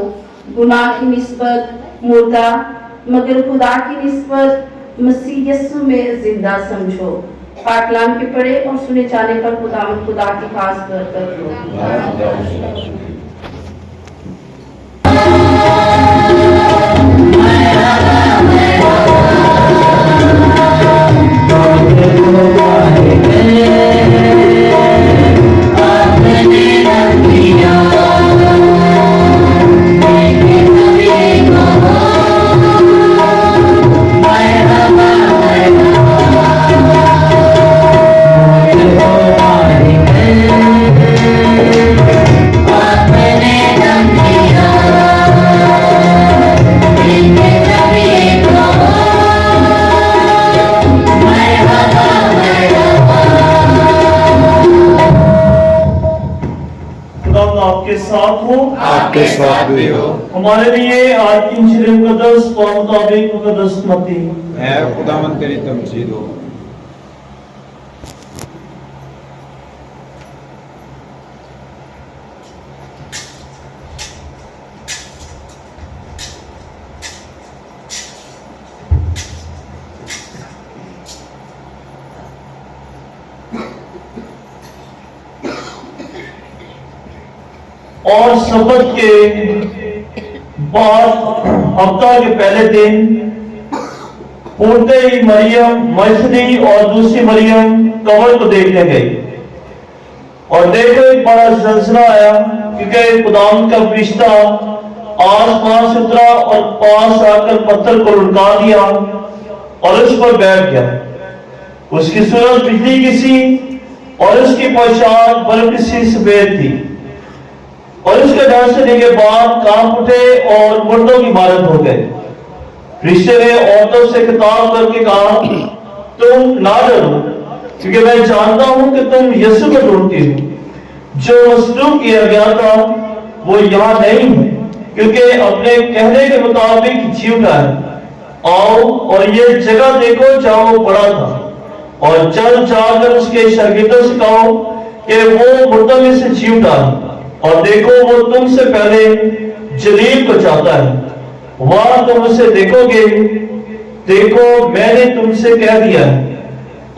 गुनाह की निस्बत मुर्दा मगर खुदा की निस्बत मसीह यस्सु में जिंदा समझो। पाक कलाम के पढ़े और सुने जाने पर खुदा की खास बरकत हो। आपके साथ भी हो। हमारे लिए आज की इंजील मुकद्दस और मुताबिक मुकद्दस मत्ती है। खुदावंद तेरी तमजीद हो। और सबत के बाद हफ्ता के पहले दिन फूटते ही मरियम मजदी और दूसरी मरियम कब्र को देखने गई और देखो एक बड़ा जलजला आया, क्योंकि खुदावंद का फरिश्ता आसमान से उतरा और पास आकर पत्थर को लुढ़का दिया और उस पर बैठ गया। उसकी सूरत बिजली की सी और उसकी पोशाक बर्फ सी सफेद थी और उसके डसने के बाद कांप उठे और मुर्दों की मारत हो गए। फरिश्ते ने औरतों से खिताब करके कहा, तुम ना डरो, क्योंकि मैं जानता हूं कि तुम यीशु को ढूंढती हो जो मसलूब किया गया था। वो यहाँ नहीं है, क्योंकि अपने कहने के मुताबिक जी उठा है। आओ और ये जगह देखो जहां वो पड़ा था और चल जाकर उसके शागिर्दों से कहो कि वो मुर्दों में से जी उठा है और देखो वो तुमसे पहले जलील को चाहता है, वहां तुम उसे देखोगे। देखो मैंने तुमसे कह दिया है।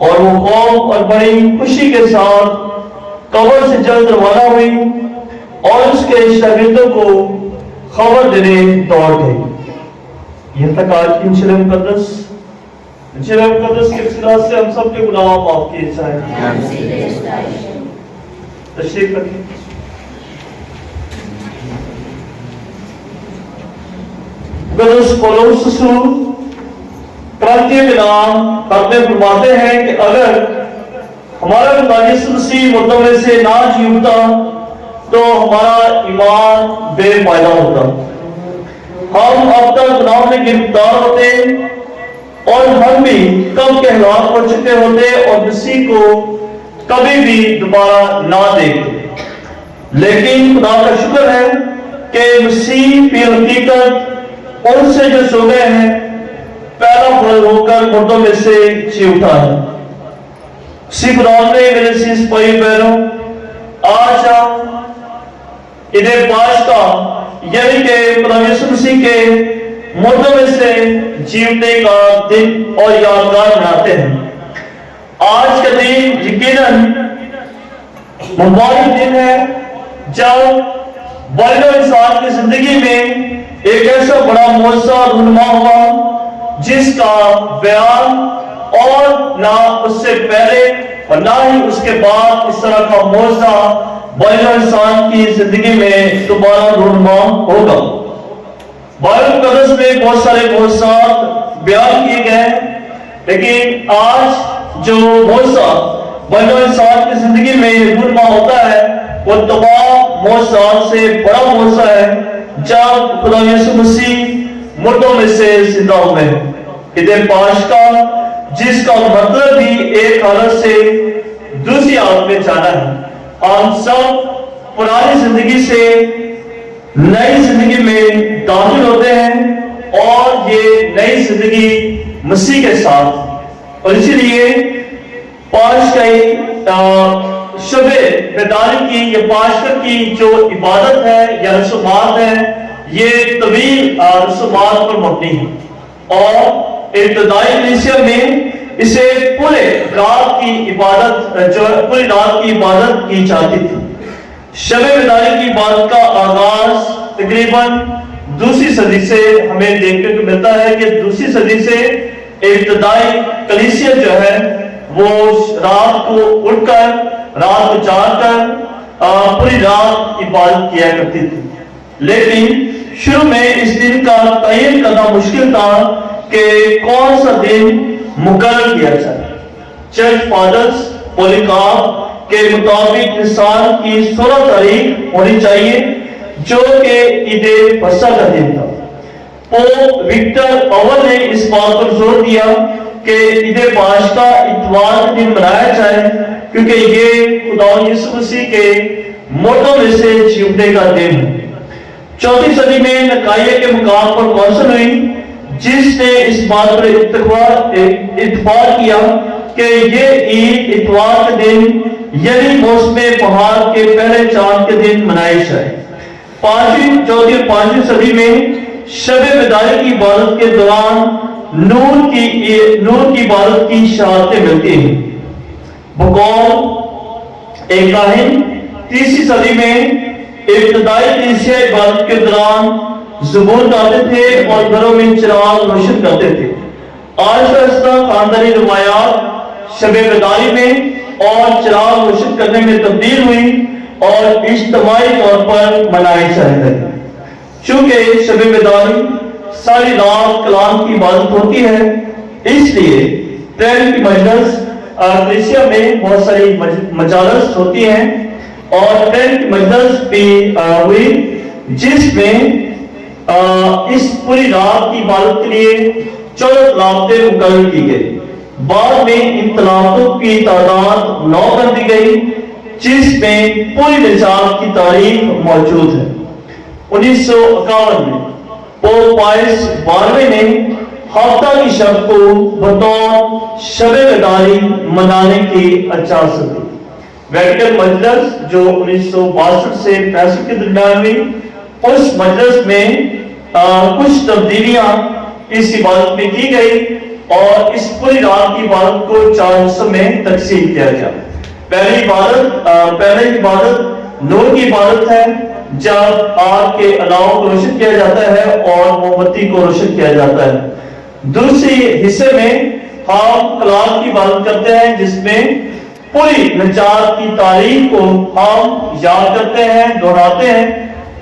और वो खौफ और बड़ी खुशी के साथ कब्र से जल्द रवाना हुई और उसके शागिर्दों को खबर देने दौड़ गई। यह तक आज की इंजील मुकद्दस के वसीला से हम सब के गुनाह माफ किए जाएं। तशरीफ रखिए। मुकद्दस पौलुस रसूल क्रांति के नाम में फरमाते हैं कि अगर हमारा खुदा यीशु मसीह मुर्दों में से ना जी उठता तो हमारा ईमान बेफायदा होता। हम अब तक गुनाह में गिरफ्तार होते और हम भी कब के हलाक हो चुके होते और मसीह को कभी भी दोबारा ना देखते। लेकिन खुदा का शुक्र है कि मसीह की हकीकत उनसे जो सो गए हैं पहला फल होकर मुर्दों में से जी उठा है। उसी खुदा ने मेरे शीश भाई बहनों, आज हम इन्हें पास्का यानी कि खुदा यीशु मसीह के मुर्दों में से जीवने का दिन और यादगार मनाते हैं। आज का दिन यकीनन मुबारक दिन है जब बड़े इंसान की जिंदगी में एक ऐसा बड़ा मौका रूनुमा हुआ जिसका बयान और ना उससे पहले और ना ही उसके बाद इस तरह का मौका बड़े इंसान की जिंदगी में दोबारा रूनुमा होगा। बाइबल मुकद्दस में बहुत सारे मौका बयान किए गए, लेकिन आज जो मौका बड़े इंसान की जिंदगी में रूनुमा होता है वो तमाम मौका से बड़ा मौका है जब खुदा यीशु मसीह मुर्दों में से जिंदा हुए। ईद पास्का जिसका मतलब भी एक हालत से दूसरी हालत में जाना है। हम सब पुरानी जिंदगी से नई जिंदगी में दाखिल होते हैं और ये नई जिंदगी मसीह के साथ, और इसीलिए पास्का शबे बेदारी की या पास्का की जो इबादत है या रसूमात है ये तवील रसूमात पर मबनी है और इब्तदाई कलीसिया में इसे पूरे रात की इबादत पूरी रात की इबादत की जाती थी। शबे बेदारी की इबादत का आगाज तकरीबन दूसरी सदी से हमें देखने को मिलता है कि दूसरी सदी से इब्तदाई कलीसिया जो है वो रात को उठकर रात को जागकर पूरी रात इबादत किया करती थी। लेकिन शुरू में इस दिन का तयन करना मुश्किल था कि कौन सा दिन मुकर्रर किया जाए। चर्च फादर्स पोलिकार्प के मुताबिक इंसान की 16 तारीख होनी चाहिए जो कि ईद फसह का दिन था। पोप विक्टर अव्वल ने इस बात पर जोर दिया कि ईद पास्का इतवार के दिन मनाया जाए क्योंकि ये खुदा यीशु मसीह के मुर्दों में से जी उठने का दिन है। चौथी सदी में नकाया के मुकाम पर कौंसिल हुई जिसने इस बात पर इत्तफाक किया कि ये ईद इतवार के दिन यानी मौसम बहार के पहले चांद के दिन मनाई जाए। चौथी और पांचवी सदी में शबे बेदारी की इबादत के दौरान नूर की इबादत की शहादतें मिलती हैं। बकौल एक काहिन तीसरी सदी में इब्तदाई कलीसिया इबादत के दौरान ज़ुबूर गाते थे और घरों में चिराग रोशन करते थे। आज फैसला खानदानी रवायात शबे बेदारी में और चिराग रोशन करने में तब्दील हुई और इज्तिमाई तौर पर मनाई जाने लगी। चूंकि शबे बेदारी सारी रात कलाम की इबादत होती है इसलिए ट्रेन की मजलिस कलीसिया में बहुत सारी मजालस होती हैं और ट्रेन की मजलिस भी हुई जिसमें इस पूरी रात की इबादत के लिए 14 तलावतें मुकर्रर की गई। बाद में इन तलावतों की तादाद 9 कर दी गई जिसमें पूरी निजाम की तारीख मौजूद है। 1951 में पोप पायस 12वें ने हफ्ता की शब को बतौर शबे बेदारी मनाने की इजाजत दी। वेटिकन मजलिस जो 1962 से 65 के दरमियान हुई उस मजलिस में कुछ तब्दीलियां इस इबादत में की गई और इस पूरी रात की इबादत को 4 हिस्सों में तकसीम किया गया। पहली इबादत नूर की इबादत है, जब आग के अलाव को रोशन किया जाता है और मोमबत्ती को रोशन किया जाता है। दूसरे हिस्से में हम कलाम की इबादत करते हैं, जिसमें पूरी निजात की तारीफ को हम याद करते हैं, दोहराते हैं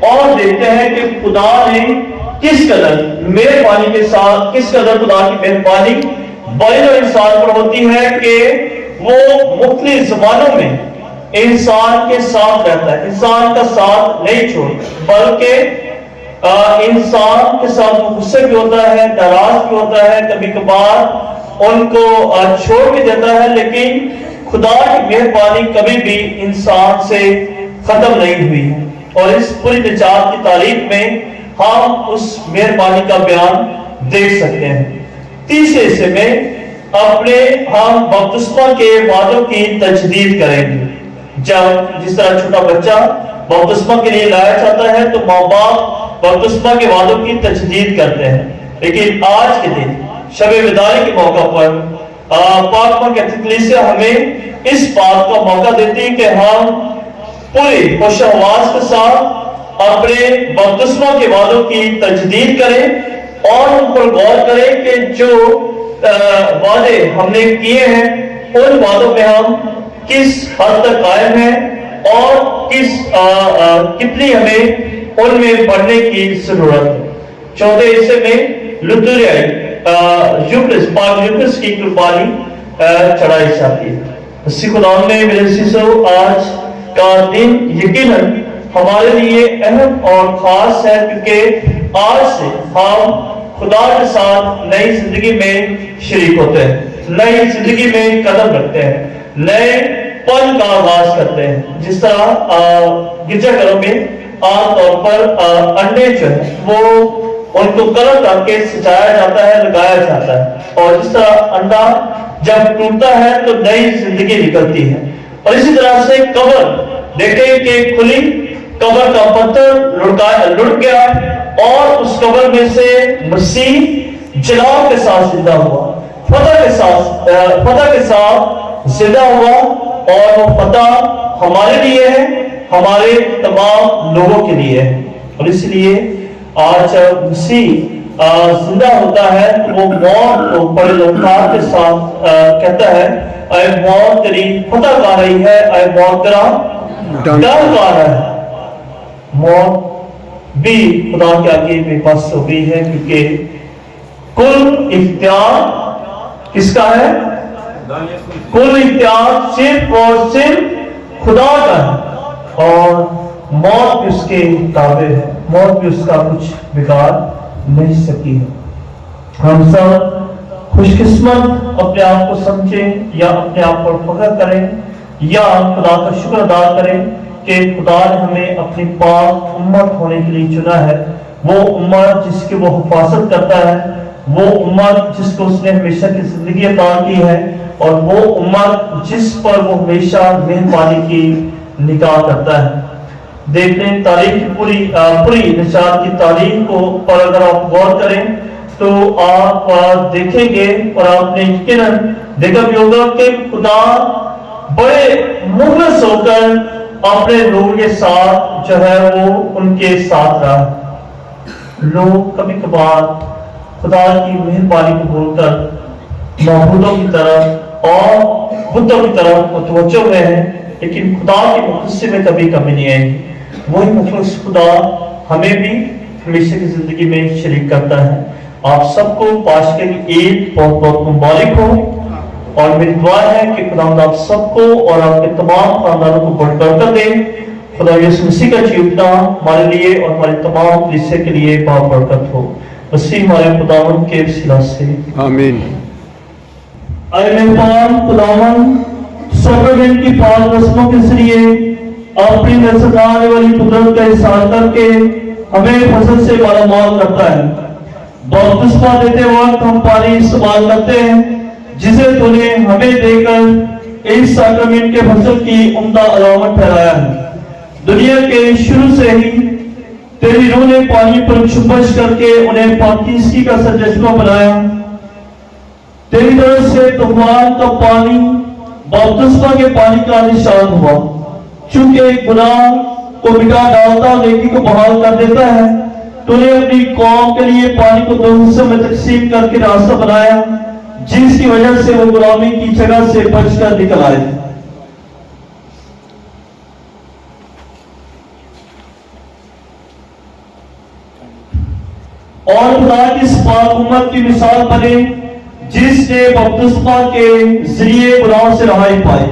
और देखते हैं कि खुदा ने किस कदर मेहरबानी के साथ, किस कदर खुदा की मेहरबानी बड़े और इंसान पर होती है कि वो मुख्तलिफ ज़मानों में इंसान के साथ रहता है, इंसान का साथ नहीं छोड़ता, बल्कि इंसान के साथ गुस्से भी होता है, नाराज भी होता है, कभी कभार उनको छोड़ भी देता है, लेकिन खुदा की मेहरबानी कभी भी इंसान से खत्म नहीं हुई है। और इस पूरी निजात की तारीफ में हम उस मेहरबानी का बयान देख सकते हैं। तीसरे हिस्से में हम बपतिस्मा के वादों की तजदीद करेंगे। जब जिस तरह छोटा बच्चा बपतिस्मा के लिए लाया जाता है तो माँ बाप बपतिस्मा के वादों की तजदीद करते हैं, लेकिन आज के दिन शब विदाई के मौका पर पाक कैथोलिक कलीसिया हमें इस बात का मौका देती है कि हम पूरे होश-ओ-हवास के साथ अपने बपतिस्मा के वादों की तजदीद करें और उन पर गौर करें कि जो वादे हमने किए हैं उन वादों में हम किस हद तक कायम हैं और कितनी हमें उनमें बढ़ने की जरूरत है। चौथे हिस्से में लुतुरियाई यूक्रिस्ट की कुर्बानी चढ़ाई जाती है। इसी खुदा ने मेरे शिशो आज का दिन यकीनन हमारे लिए अहम और खास है, क्योंकि आज से हम खुदा के साथ नई जिंदगी में शरीक होते हैं, नई जिंदगी में कदम रखते हैं, नए पल का आगाज करते हैं। जिस तरह गिरजाघरों में आमतौर पर अंडे जो है वो उनको कलर करके सजाया जाता है, लगाया जाता है, और जिस तरह अंडा जब टूटता है तो नई जिंदगी निकलती है। और इसी तरह से कब्र देखें कि खुली कब्र का पत्थर लुढ़क गया और उस कब्र में से मसीह जलाल के साथ जिंदा हुआ, फतह के साथ जिंदा हुआ, और वो फतह हमारे लिए है, हमारे तमाम लोगों के लिए है। और इसलिए आज जब मसीह जिंदा होता है तो वो मौत को बड़े ललकार के साथ कहता है, ऐ मौत तेरी फतह पा रही है, ऐ मौत तेरा डर पा रहा है। मौत भी खुदा के आगे बेबस हो गई है, क्योंकि कुल इख्तियार किसका है? कुल इख्तियार सिर्फ और सिर्फ खुदा का है, और मौत भी उसके ताबे है, मौत भी उसका कुछ बिगाड़ नहीं सकी है। हम सब खुशकिस्मत अपने आप को समझें या अपने आप पर फख्र करें या खुदा का शुक्र अदा करें कि खुदा ने हमें अपनी पाक उम्मत होने के लिए चुना है। वो उम्मत जिसकी वो हिफाजत करता है, वो उम्मत जिसको उसने हमेशा की जिंदगी अता की है, और वो उम्मत जिस पर वो हमेशा मेहरबानी की निगाह करता है। देखते हैं तारीख की पूरी निजात की तारीख को पर अगर आप गौर करें तो आप देखेंगे और आपने यकीनन देखा भी होगा कि खुदा बड़े मुखलिस होकर अपने लोगों के साथ जो है वो उनके साथ रहा। लोग कभी कभार खुदा की मेहरबानी को भूलकर महबूदों की तरफ और बुतों की तरफ मुतवज्जो हुए हैं, लेकिन खुदा की मुखलिसी में कभी कमी नहीं आएगी। वही मुखलिस खुदा हमें भी हमेशा की जिंदगी में शरीक करता है। आप सबको पाशके की ईद बहुत बहुत मुबारक हो, और मेरी दुआ है कि खुदा आप सबको और आपके तमाम खानदानों को बड़ी बरकत दे। खुदा यीशु मसीह का जीवना हमारे लिए और हमारे तमाम कलीसिया के लिए बहुत बरकत हो। मसीह हमारे खुदावन के वसीला से आमीन। ऐ मेहमान खुदावन, सर्वजन की पाक रस्मों के जरिए अपनी नजर आने वाली कुदरत का एहसान करके हमें फसल से मालामाल करता है। बपतिस्मा देते वक्त हम पानी इस्तेमाल करते हैं जिसे तूने हमें देकर इस साक्रमेंट के फसल की उम्दा अलामत ठहराया है। दुनिया के शुरू से ही तेरी रूह ने पानी पर चुंबश करके उन्हें पाकीज़गी का सरचश्मा बनाया। तेरी तरफ से तूफान का पानी बपतिस्मा के पानी का निशान हुआ। चूंकि गुनाह को मिटा डालता, नेकी को बहाल कर देता है, तूने अपनी कौम के लिए पानी को 2 हिस्सों में तकसीम करके रास्ता बनाया, जिसकी वजह से वो गुलामी की जगह से बचकर निकल आए। और खुदा की इस पाक उम्मत की मिसाल बने जिसने बपतिस्मा के जरिए गुनाहों से रहाई पाई।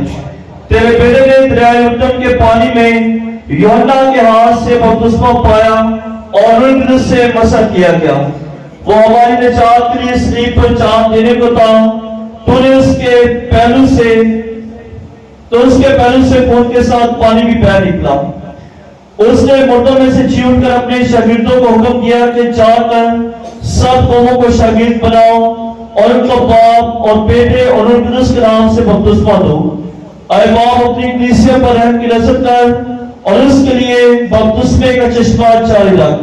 तेरे बेटे ने दरियाए उर्दन के पानी में यूहन्ना के हाथ से बपतिस्मा पाया और उनके से मसा किया गया। वो हमारी निजात के लिए सलीब पर जान देने को था। तूने उसके पहलू से खून के साथ पानी भी बह निकला। उसने मुर्दों में से जी उठकर अपने शागिर्दों को हुक्म दिया कि जाकर सब कौमों को शागिर्द बनाओ और उनको बाप और बेटे और रूह कुदस के नाम से बपतिस्मा दो। ऐ बाप, अपनी कलीसिया पर रहम की नजर कर और उसके लिए बपतिस्मे का चश्मा जारी रख।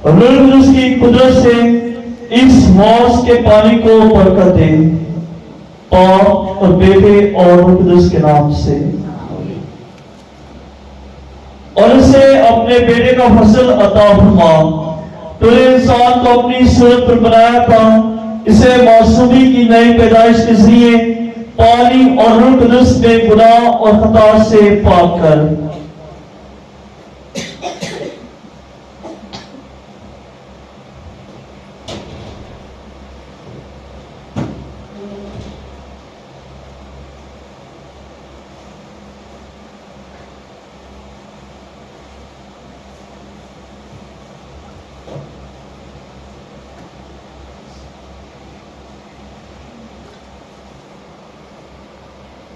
रूह कुदस की कुदरत से इस हौज के पानी को बरकत दे, बाप और बेटे और रूह कुदस के नाम से। और इसे अपने बेटे का फसल अता फरमा। तूने इंसान को अपनी सूरत पर बनाया था, इसे मासूमी की नई पैदाइश के जरिए पानी और रूह कुदस में गुनाह और खता से पाक कर।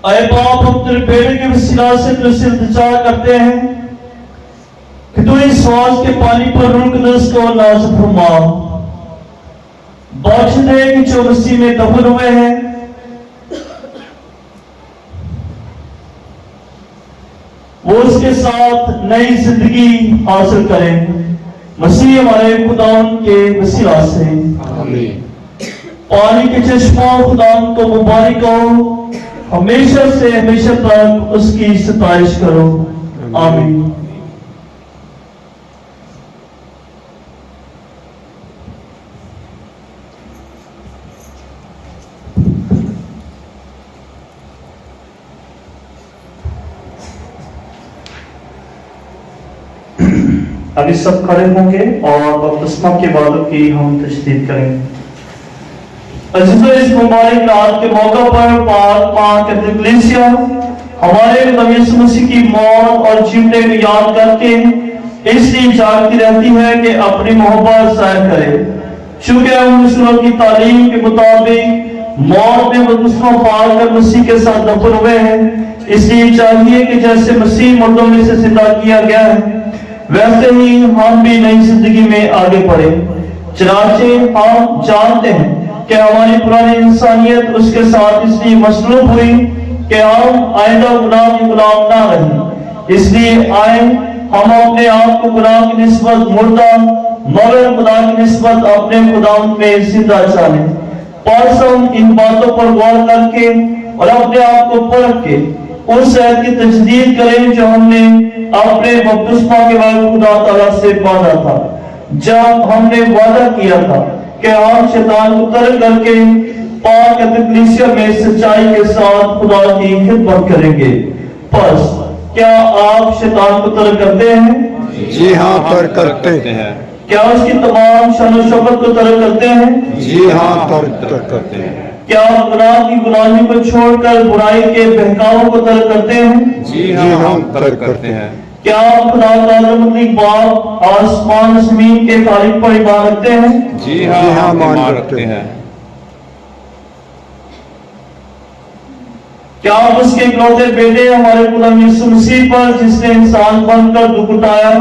ऐ बाप, हम तेरे बेटे के वसीला से तुझसे इल्तिजा करते हैं कि तू इस हौज के पानी पर रूह कुदस को नाज़िल फरमा। बख्श दे कि जो मसीह में दफन हुए हैं वो उसके साथ नई जिंदगी हासिल करें। मसीह हमारे खुदावन के वसीला से। आमीन। पानी के चश्मा खुदावन को मुबारक हो, हमेशा से हमेशा तक उसकी सताइश करो। आमीन। अभी सब खड़े होंगे और बपतिस्मा के बातों की हम तशदीद करेंगे। अजीजों, इस मुबारक रात के मौका पर पाक मां कैथोलिक कलीसिया हमारे नबी यीशु मसीह की मौत और जीवने को याद करके इसलिए जागती रहती है कि अपनी मोहब्बत जाहिर करे। चूंकि हम रसूलों की तालीम के मुताबिक मौत में बपतिस्मा पाकर मसीह के साथ दफन हुए हैं, इसलिए चाहिए कि जैसे मसीह मुर्दों में से जिंदा किया गया है वैसे ही हम भी नई जिंदगी में आगे बढ़े। चनाचे हम जानते हैं कि हमारी पुरानी इंसानियत उसके साथ इसलिए मसलूब हुई कि हम आइंदा गुनाह के गुलाम ना रहें। इसलिए आए हम अपने आप को गुनाह की निस्बत मुर्दा मगर खुदा की निस्बत अपने खुदा में जिंदा जाने। बस हम इन बातों पर गौर करके और अपने आप को परख के उस शहर की तजदीद करें जो हमने अपने बपतिस्मा के वक्त खुदा ताला से बांधा था, जब हमने वादा किया था कि हम शैतान को तर्क करके पाक कलीसिया में सच्चाई के साथ खुदा की खिदमत करेंगे। बस क्या आप शैतान को तर्क करते हैं? जी हाँ, तर्क करते हैं। क्या उसकी तमाम शान और शौकत को तर्क करते हैं? जी हाँ, तर्क करते हैं। क्या आप गुनाह की गुलामी को छोड़कर बुराई के बहकावों को तर्क करते हैं? जी हाँ, हम तर्क करते हैं। क्या आप खुदा ताला मतलब बाप आसमान जमीन के खालिक पर ईमान रखते हैं? जी हाँ, हम ईमान रखते हैं। क्या आप उसके इकलौते बेटे हमारे खुदा यीशु मसीह पर जिसने इंसान बनकर दुख उठाया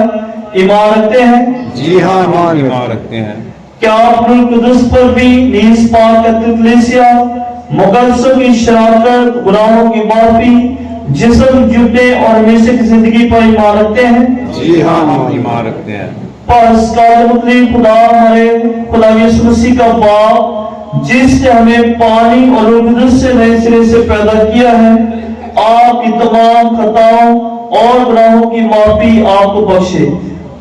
ईमान रखते हैं? जी हाँ, ईमान रखते हैं। क्या आप रूह कुदस पर भी नीस पाक कलीसिया मुकद्दसों की शराकत, गुनाहों की माफी, जिस्म जुटने और हमेशा की जिंदगी पर ईमान रखते हैं? जी हाँ, हम ईमान रखते हैं। बस का मतलब खुदा हमारे खुदा यीशु मसीह का बाप जिसने हमें पानी और रूह कुदस से नए सिरे से पैदा किया है, आपकी तमाम खताओं और गुनाहों की माफी आपको बख्शे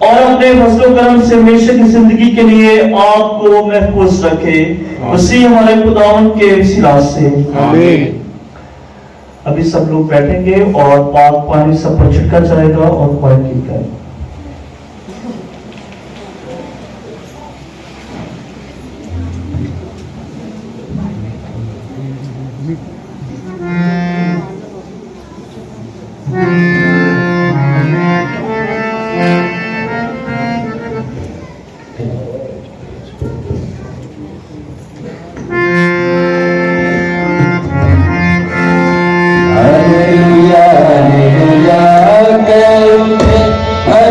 और अपने फजलो करम से हमेशा की जिंदगी के लिए आपको महफूज रखे, मसीह हमारे खुदावन के वसीला से। आमीन। अभी सब लोग बैठेंगे और पाक पानी सब पर छिड़का जाएगा और दुआ की जाएगी। हालेलुया हालेलुया करूं मैं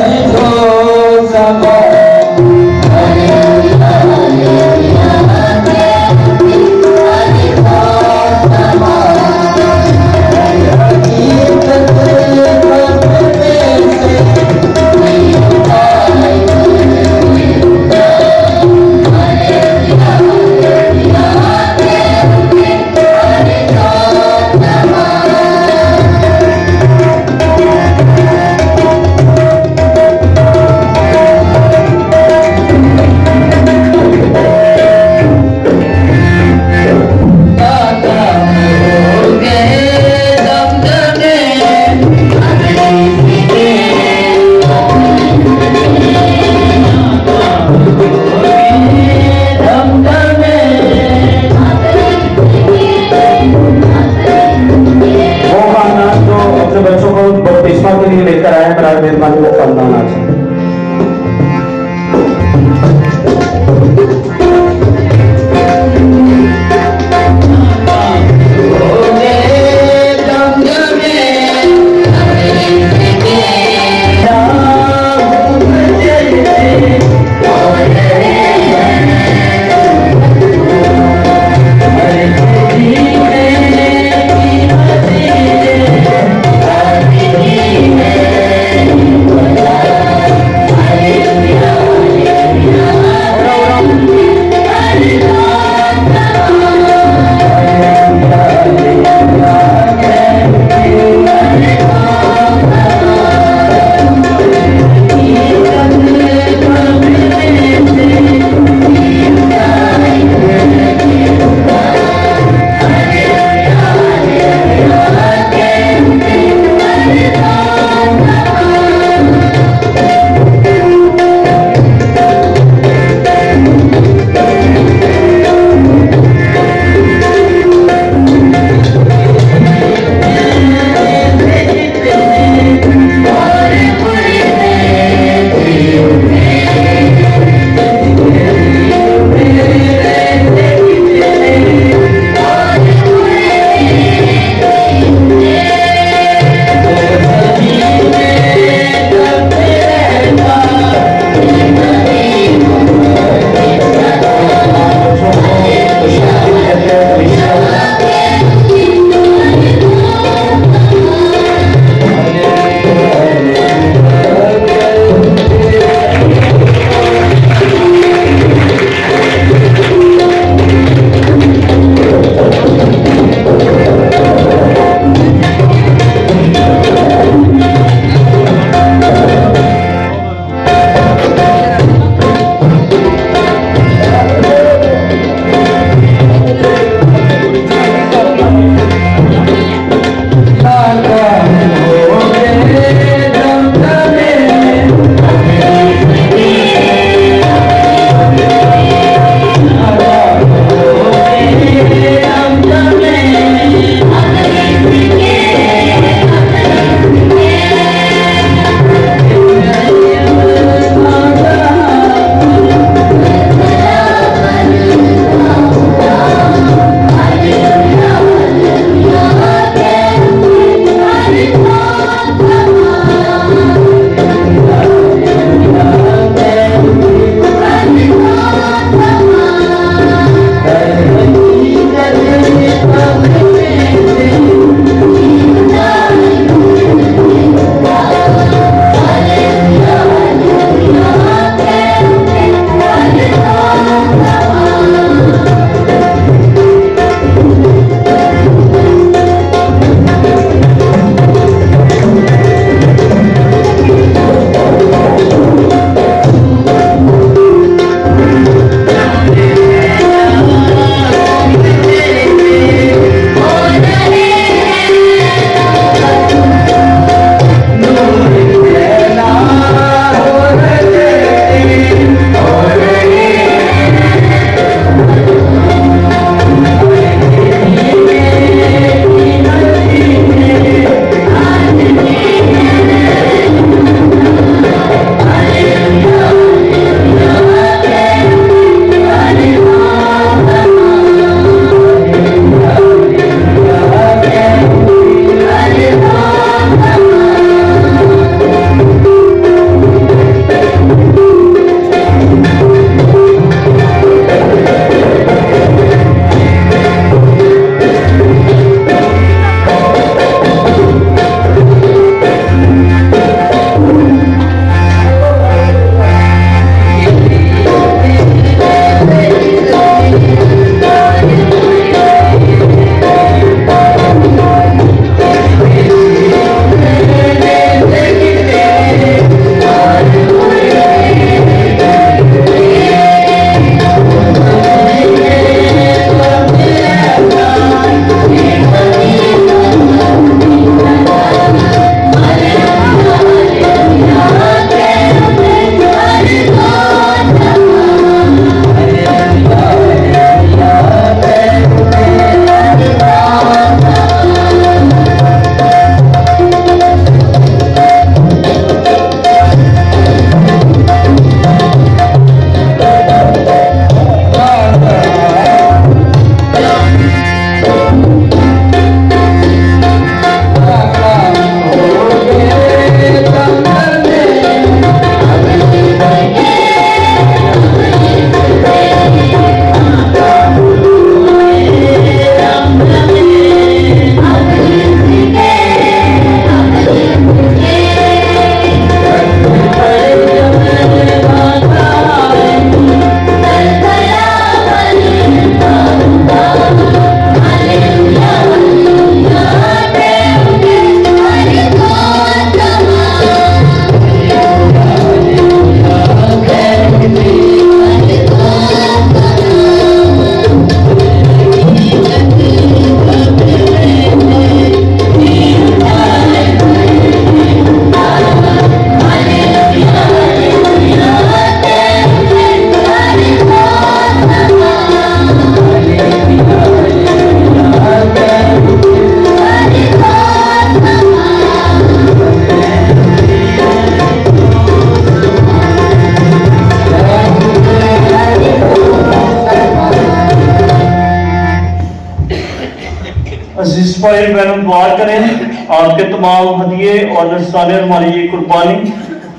भाई बहनों दुआ करें आपके तमाम हदिये और नज़राने हमारी ये कुर्बानी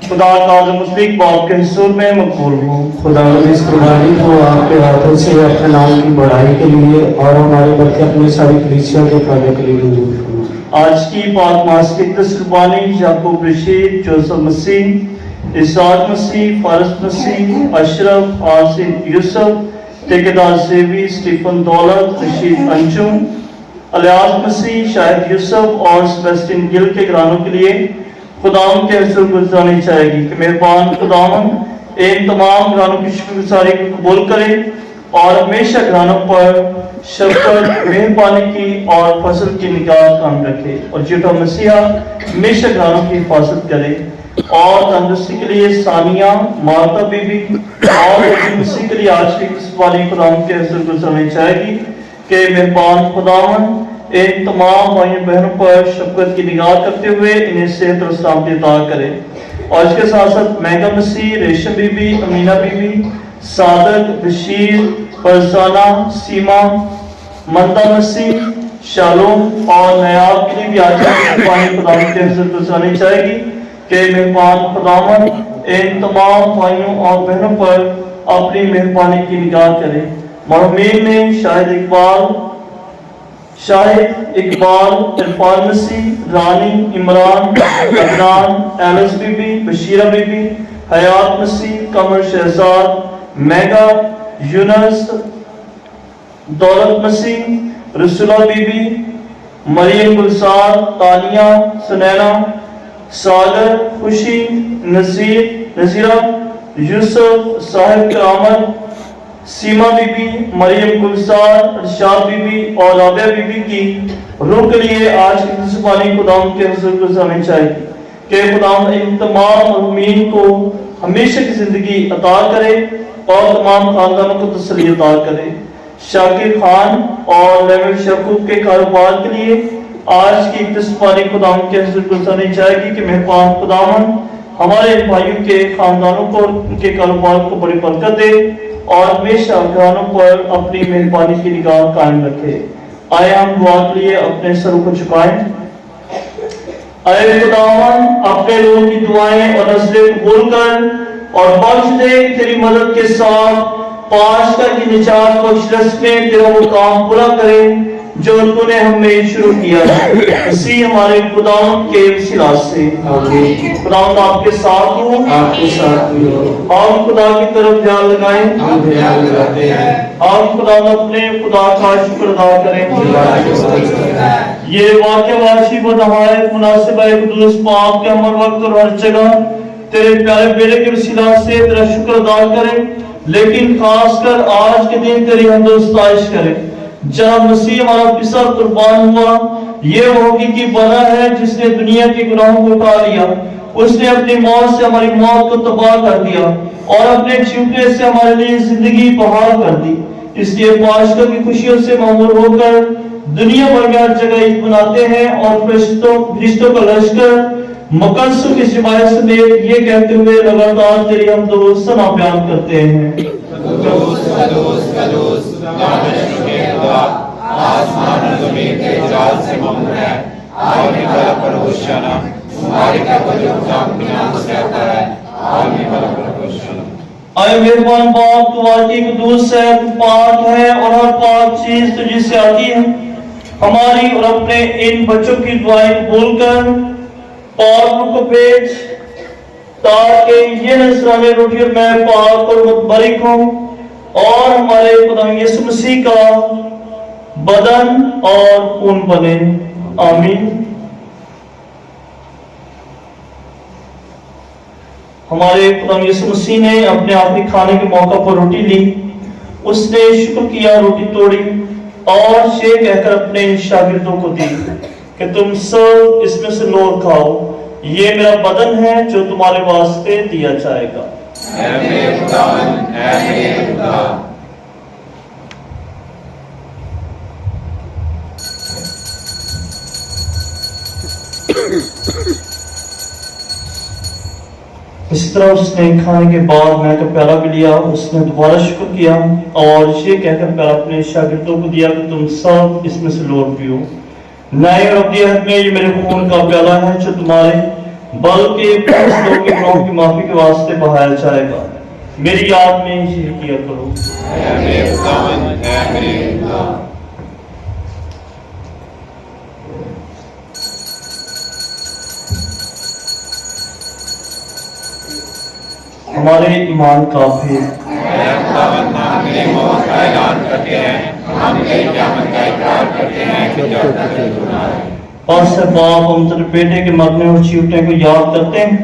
खुदा का मुस्लिक बाप के हुजूर में मकबूल हो। खुदा इस कुर्बानी को आपके हाथों से अपने नाम की बढ़ाई के लिए और हमारे बल्कि अपनी सारी कलीसिया के फायदे के लिए मंजूर करो। आज की पाक मास की कुर्बानी याकूब रशीद, जोसेफ मसीह, इसाक मसीह, फारस मसीह, अशरफ, आसिफ यूसुफ, ठेकेदार सेवी, स्टीफन दौलत, रशीद अंजुम, अलियास मसीह, शाहिद यूसुफ और सेबेस्टियन गिल के घरानों के लिए खुदाम के हुजूर गुजारनी चाहेगी कि मेहरबान खुदाम इन तमाम घरानों की शुक्रगुजारी को कबूल करे और हमेशा घरानों पर शफकत, मेहरबानी की और फसल की निगाह कायम रखे और जीठा मसीहा हमेशा घरानों की हिफाजत करे। और तंदुरुस्ती के लिए सानिया, माता बीबी और मसीह के लिए आज की वाली खुदाम के हुजूर गुजारनी चाहेगी कि मेहरबान खुदावन इन तमाम भाइयों बहनों पर शफकत की निगाह करते हुए इन्हें सेहत और सलामती अता करे। और इसके साथ साथ मेगा मसीह, रेशम बीबी, अमीना बीबी, सादक, बशीर, फरजाना, सीमा, मंदा मसीह, शालोम और नयाब के लिए भी आज की खुदावन के हुजूर गुजारनी चाहेगी कि मेहरबान खुदावन इन तमाम भाइयों और बहनों पर अपनी मेहरबानी की निगाह करे। मरहूमीन में शाहिद इकबाल, इरफान मसीह, रानी, इमरान, अदनान, एलिस बीबी, बशीरा बीबी, हयात मसीह, कमर शहजाद, मेगा, यूनस, दौलत मसीह, रसूला बीबी, मरियम गुलजार, तानिया, सुनैना, सागर, खुशी, नजीरा, यूसुफ, साहिब करामत, सीमा बीबी, मरियम गुलजार, अरशाद बीबी और राबिया बीबी की रूह के लिए आज की जुबानी खुदाम के हुजूर गुजारनी चाहिए कि खुदाम इन तमाम मरहूमीन को हमेशा की जिंदगी अता करे और तमाम खानदानों को तसल्ली अता करे। शाकिर खान और लेवल शकूब के कारोबार के लिए आज की जुबानी खुदाम के हुजूर गुजारनी चाहिए कि मेहरबान खुदावन हमारे भाइयों के खानदानों को उनके कारोबार को बड़ी बरकत दे और हमेशा घरानों पर अपनी मेहरबानी की निगाह कायम रखे। आए हम दुआ के लिए अपने सरों को झुकाएं। आए खुदावन अपने लोगों की दुआएं और नज़रें कबूल कर और बख्श दे तेरी मदद के साथ पाशका की निजात बख्श में तेरा वो काम पूरा करे जो तूने हमें शुरू किया है। इसी हमारे खुदावन के वसीला से खुदावन आपके साथ हो, आपके साथ भी हो। हम खुदा की तरफ ध्यान लगाएं, हम ध्यान लगाते हैं। हम खुदा अपने खुदा का शुक्र अदा करें। ये वाक्य वाशी व नहायत मुनासिब है कुदूस पाक के अमर वक्त और हर जगह तेरे प्यारे बेटे के वसीला से तेरा शुक्र अदा करें, लेकिन खासकर आज के दिन तेरी हमद व सताइश करें जब मसीह हमारा पिसा कुर्बान हुआ। ये वो हकीकी बना है जिसने दुनिया के गुनाहों को उठा लिया। उसने अपनी मौत से हमारी मौत को तबाह कर दिया और अपने छूटने से हमारे लिए जिंदगी बहाल कर दी। इसलिए पाशका की खुशियों से मामूर होकर दुनिया भर में हर जगह ईद मनाते हैं और फरिश्तों का लश्कर मुकद्दसों की रिवायत समेत ये कहते हुए लगातार तेरी हम सना बयान करते हैं। आसमान और ज़मीन के जाल से ममनून है, आमीन वाला पर होशाना, तुम्हारे का वजह खुदाम के नाम से आता है, आमीन वाला पर होशाना। आए मेहरबान बाप तू वाकई कुदूस है, तू पाक है और हर पाक चीज तुझे से आती है। हमारी और अपने इन बच्चों की दुआएं कबूल कर और उनको भेज ताकि ये नज़राने रोटी और मैं पाक और मुतबरिक हूँ और हमारे खुदा यीशु मसीह का बदन और खून बने। आमीन। हमारे खुदा यीशु मसीह ने अपने आखिरी खाने के मौका पर रोटी ली, उसने शुक्र किया, रोटी तोड़ी और ये कहकर अपने शागिर्दों को दी कि तुम सब इसमें से लो खाओ, ये मेरा बदन है जो तुम्हारे वास्ते दिया जाएगा। इस तरह उसने खाने के बाद मैं का प्याला भी लिया, उसने दोबारा शुक्र किया और ये कहकर प्याला अपने शागिर्दों को दिया कि तुम सब इसमें से लो पियो, नए और अब्दियत में ये मेरे खून का प्याला है जो तुम्हारे बल्कि लोगों के गुनाहों की माफी के वास्ते बहाया जाएगा। मेरी याद में ये किया करो। हमारे ईमान का भेद। बाप हम तेरे बेटे के मरने और चीवटने को याद करते हैं।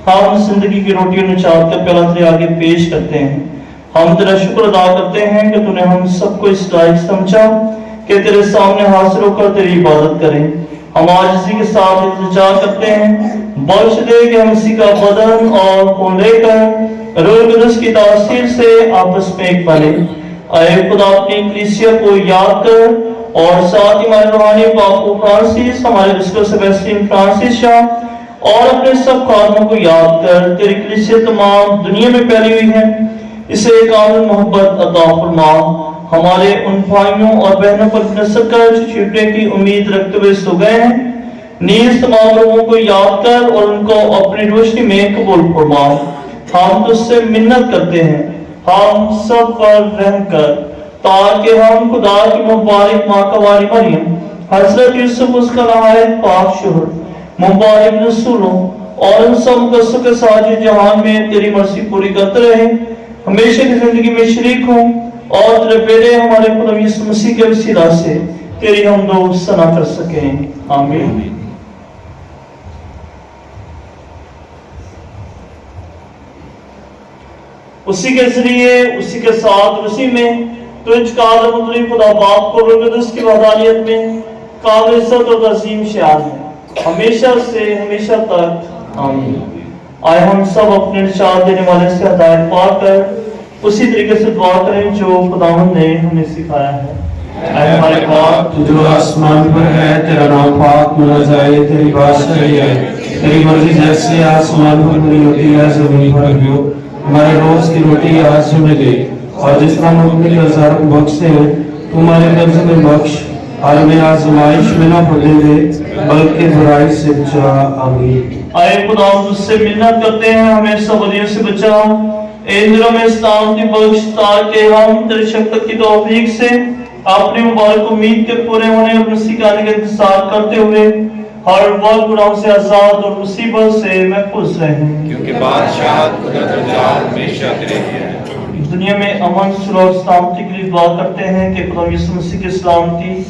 हम जिंदगी की रोटियों ने चाहत कर प्याला तेरे आगे पेश करते हैं। हम तेरा शुक्र अदा करते हैं कि तूने हम सबको इस लायक समझा कि तेरे सामने हाजिर होकर तेरी इबादत करें। हम आज इसी के साथ इंतजार करते हैं। बख्श दे कि हम इसी का बदन और खून लेकर रूह कुदस की तासीर से आपस में एक बने। ऐ खुदा अपनी कलीसिया को याद कर और साथ ही हमारे रूहानी बापू फ्रांसिस, हमारे बिस्कुट सेबेस्टियन फ्रांसिस शाह और अपने सब खादमों को याद कर। तेरी कलीसिया तमाम दुनिया में फैली हुई है, इसे कामिल मोहब्बत अता फरमा। हमारे उन भाइयों और बहनों पर नजर कर जो छुटने की उम्मीद रखते हुए सो गए हैं। नीज तमाम लोगों को याद कर और उनको अपनी रोशनी में कबूल फरमा। हम तुझसे मिन्नत करते हैं, हम सब पर रहम कर, ताकि हम खुदा की मुबारक माँ कवारी मरियम, हजरत यूसुफ उसका नहायत पाक शोहर, मुबारक रसूलों और उन सब मुकद्दसों के साथ जो जहान में तेरी मर्जी पूरी करते रहे, हमेशा की जिंदगी में शरीक हों और तेरे बेटे हमारे खुदा यीशु मसीह के वसीला से तेरी हम दो सना कर सकें। आमीन। उसी के जरिए, उसी के साथ, उसी में तुझ कादम खुदा बाप को रूह कुदस की वहदानियत में काबिल इज्जत और अजीम शान है, हमेशा से हमेशा तक। आमीन। आए हम सब अपने निशान देने वाले से हदायत पाकर उसी तरीके से दुआ करें जो खुदावंद ने हमें सिखाया है। ऐ हमारे बाप जो आसमान पर है, तेरा नाम पाक माना जाए, तेरी बादशाही आए, तेरी मर्जी जैसे आसमान पर पूरी होती है जमीन पर भी हो। हमारे रोज की रोटी आज हमें दे और जिस तरह हम अपने कर्जदारों को बख्शते हैं, तुम्हारे कर्ज में बख्श और हमें आजमाइश में न पड़ने दे, बल्कि बुराई से बचा। आमीन। आए खुदा तुझसे मिन्नत करते हैं, हमें सब बदियों से बचा, इंद्रों में सलामती बख्श, ताकि हम तेरी शक्ति की तौफीक से अपनी मुबारक उम्मीद के पूरे होने और मसीह के आने का इंतजार करते हुए हर वक्त गुनाहों से आजाद और मुसीबत से महफूज रहें, क्योंकि बादशाहत कुदरत और जाल हमेशा तेरी है। दुनिया में अमन सुलह और सलामती के लिए दुआ करते हैं कि खुदा यीशु मसीह की सलामती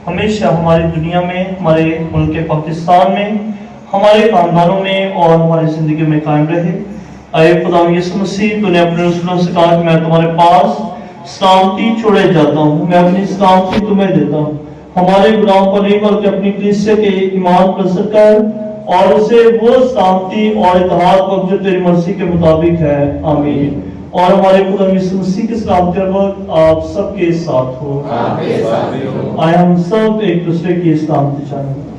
हमेशा हमारी दुनिया में, हमारे मुल्क पाकिस्तान में, हमारे खानदानों में और हमारी जिंदगी में कायम रहे। ऐ खुदा यीशु मसीह, तूने अपने रसूलों से कहा कि मैं तुम्हारे पास सलामती छोड़े जाता हूँ, मैं अपनी सलामती तुम्हें देता हूँ। हमारे गुनाहों पर नहीं बल्कि अपनी कलीसिया के ईमान पर असर कर और उसे वो सलामती और इत्तेहाद बख्श जो तेरी मर्जी के मुताबिक है। आमीन। और हमारे खुदा यीशु मसीह के सलामती और वक्त आप सबके साथ हो। आए हम सब एक दूसरे की सलामती चाहें।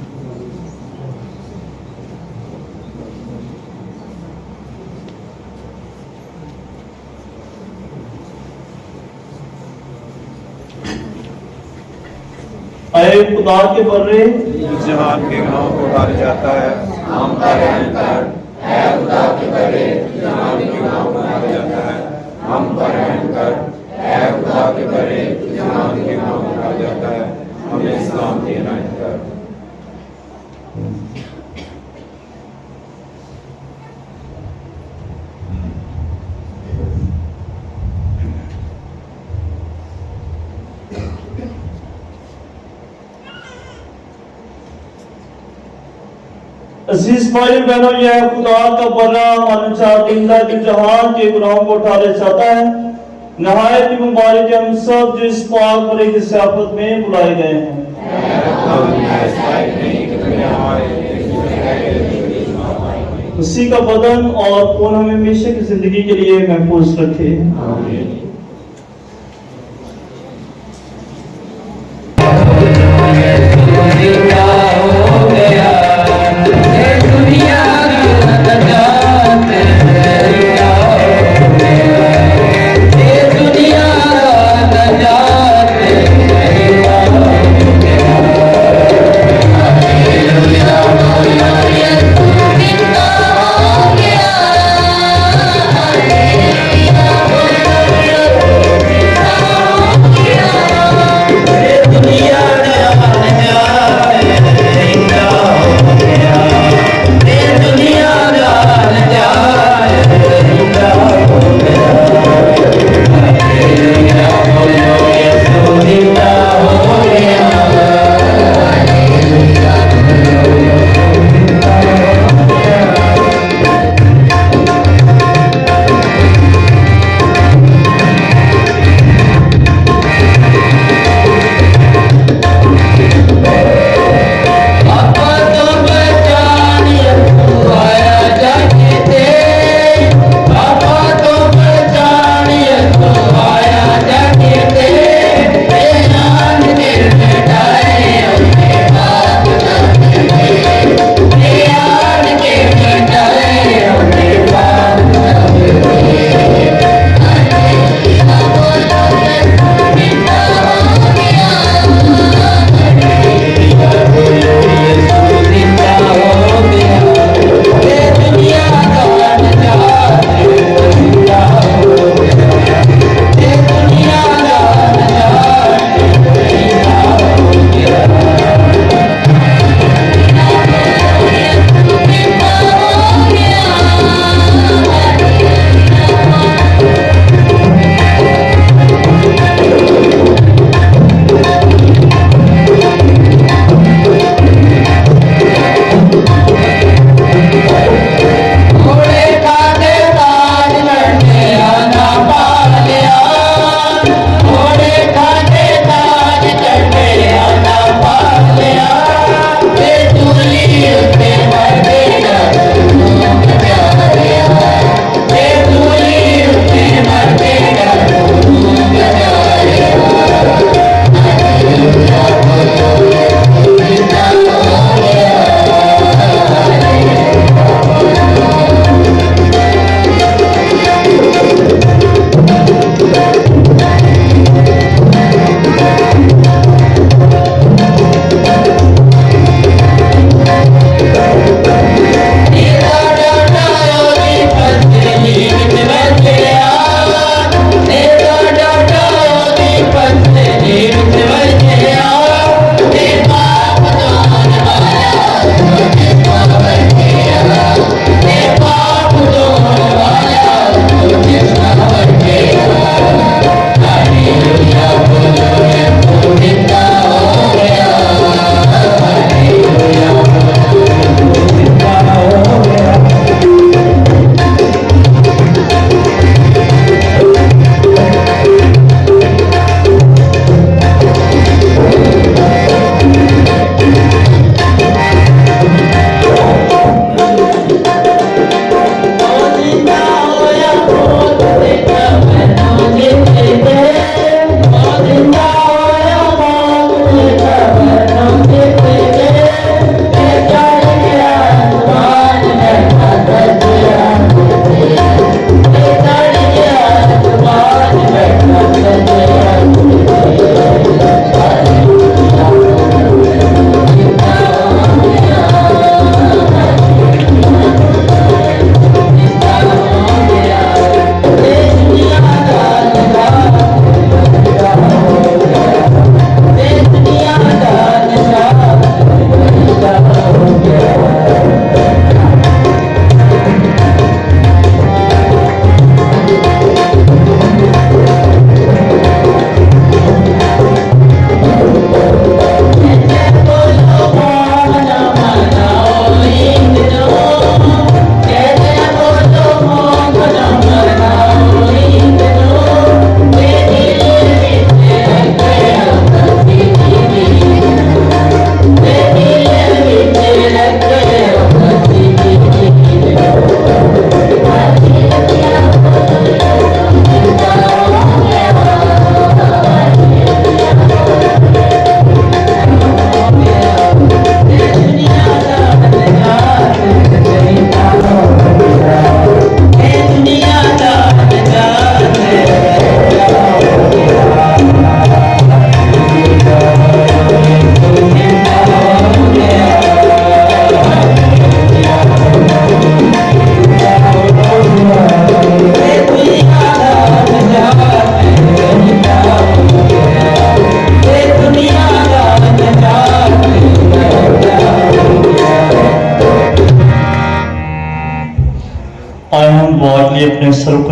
ऐ खुदा के बर्रे जहान के गुनाहों को उतार जाता है, हम पर रहम कर। ऐ खुदा के बर्रे जहान के गुनाहों को उतार जाता है, हम पर रहम कर। ऐ खुदा के बर्रे जहान के गुनाहों को उतार जाता है, हमें सलामती इनायत कर। अजीज भाई बहनों, यह खुदा का बर्रा मनचार जिंदा जो जहान के गुनाहों को उठा ले जाता है। नहायत ही मुबारक हम सब जो इस पाक बड़े की सियाफत में बुलाए गए हैं। उसी का बदन और खून हमें हमेशा की जिंदगी के लिए महफूज रखे।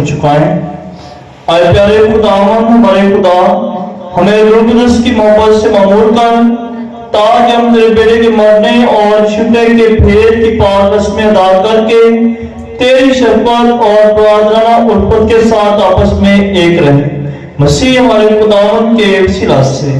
को झुकाएं। आए प्यारे खुदावन हमारे खुदा, हमें रूह कुदस की मोहब्बत से मामूर कर, ताकि हम तेरे बेटे के मरने और छिपने के भेद की पाक रस्में अदा करके तेरी शफकत और प्रार्थना उल्फत के साथ आपस में एक रहे। मसीह हमारे खुदावन के वसीला से।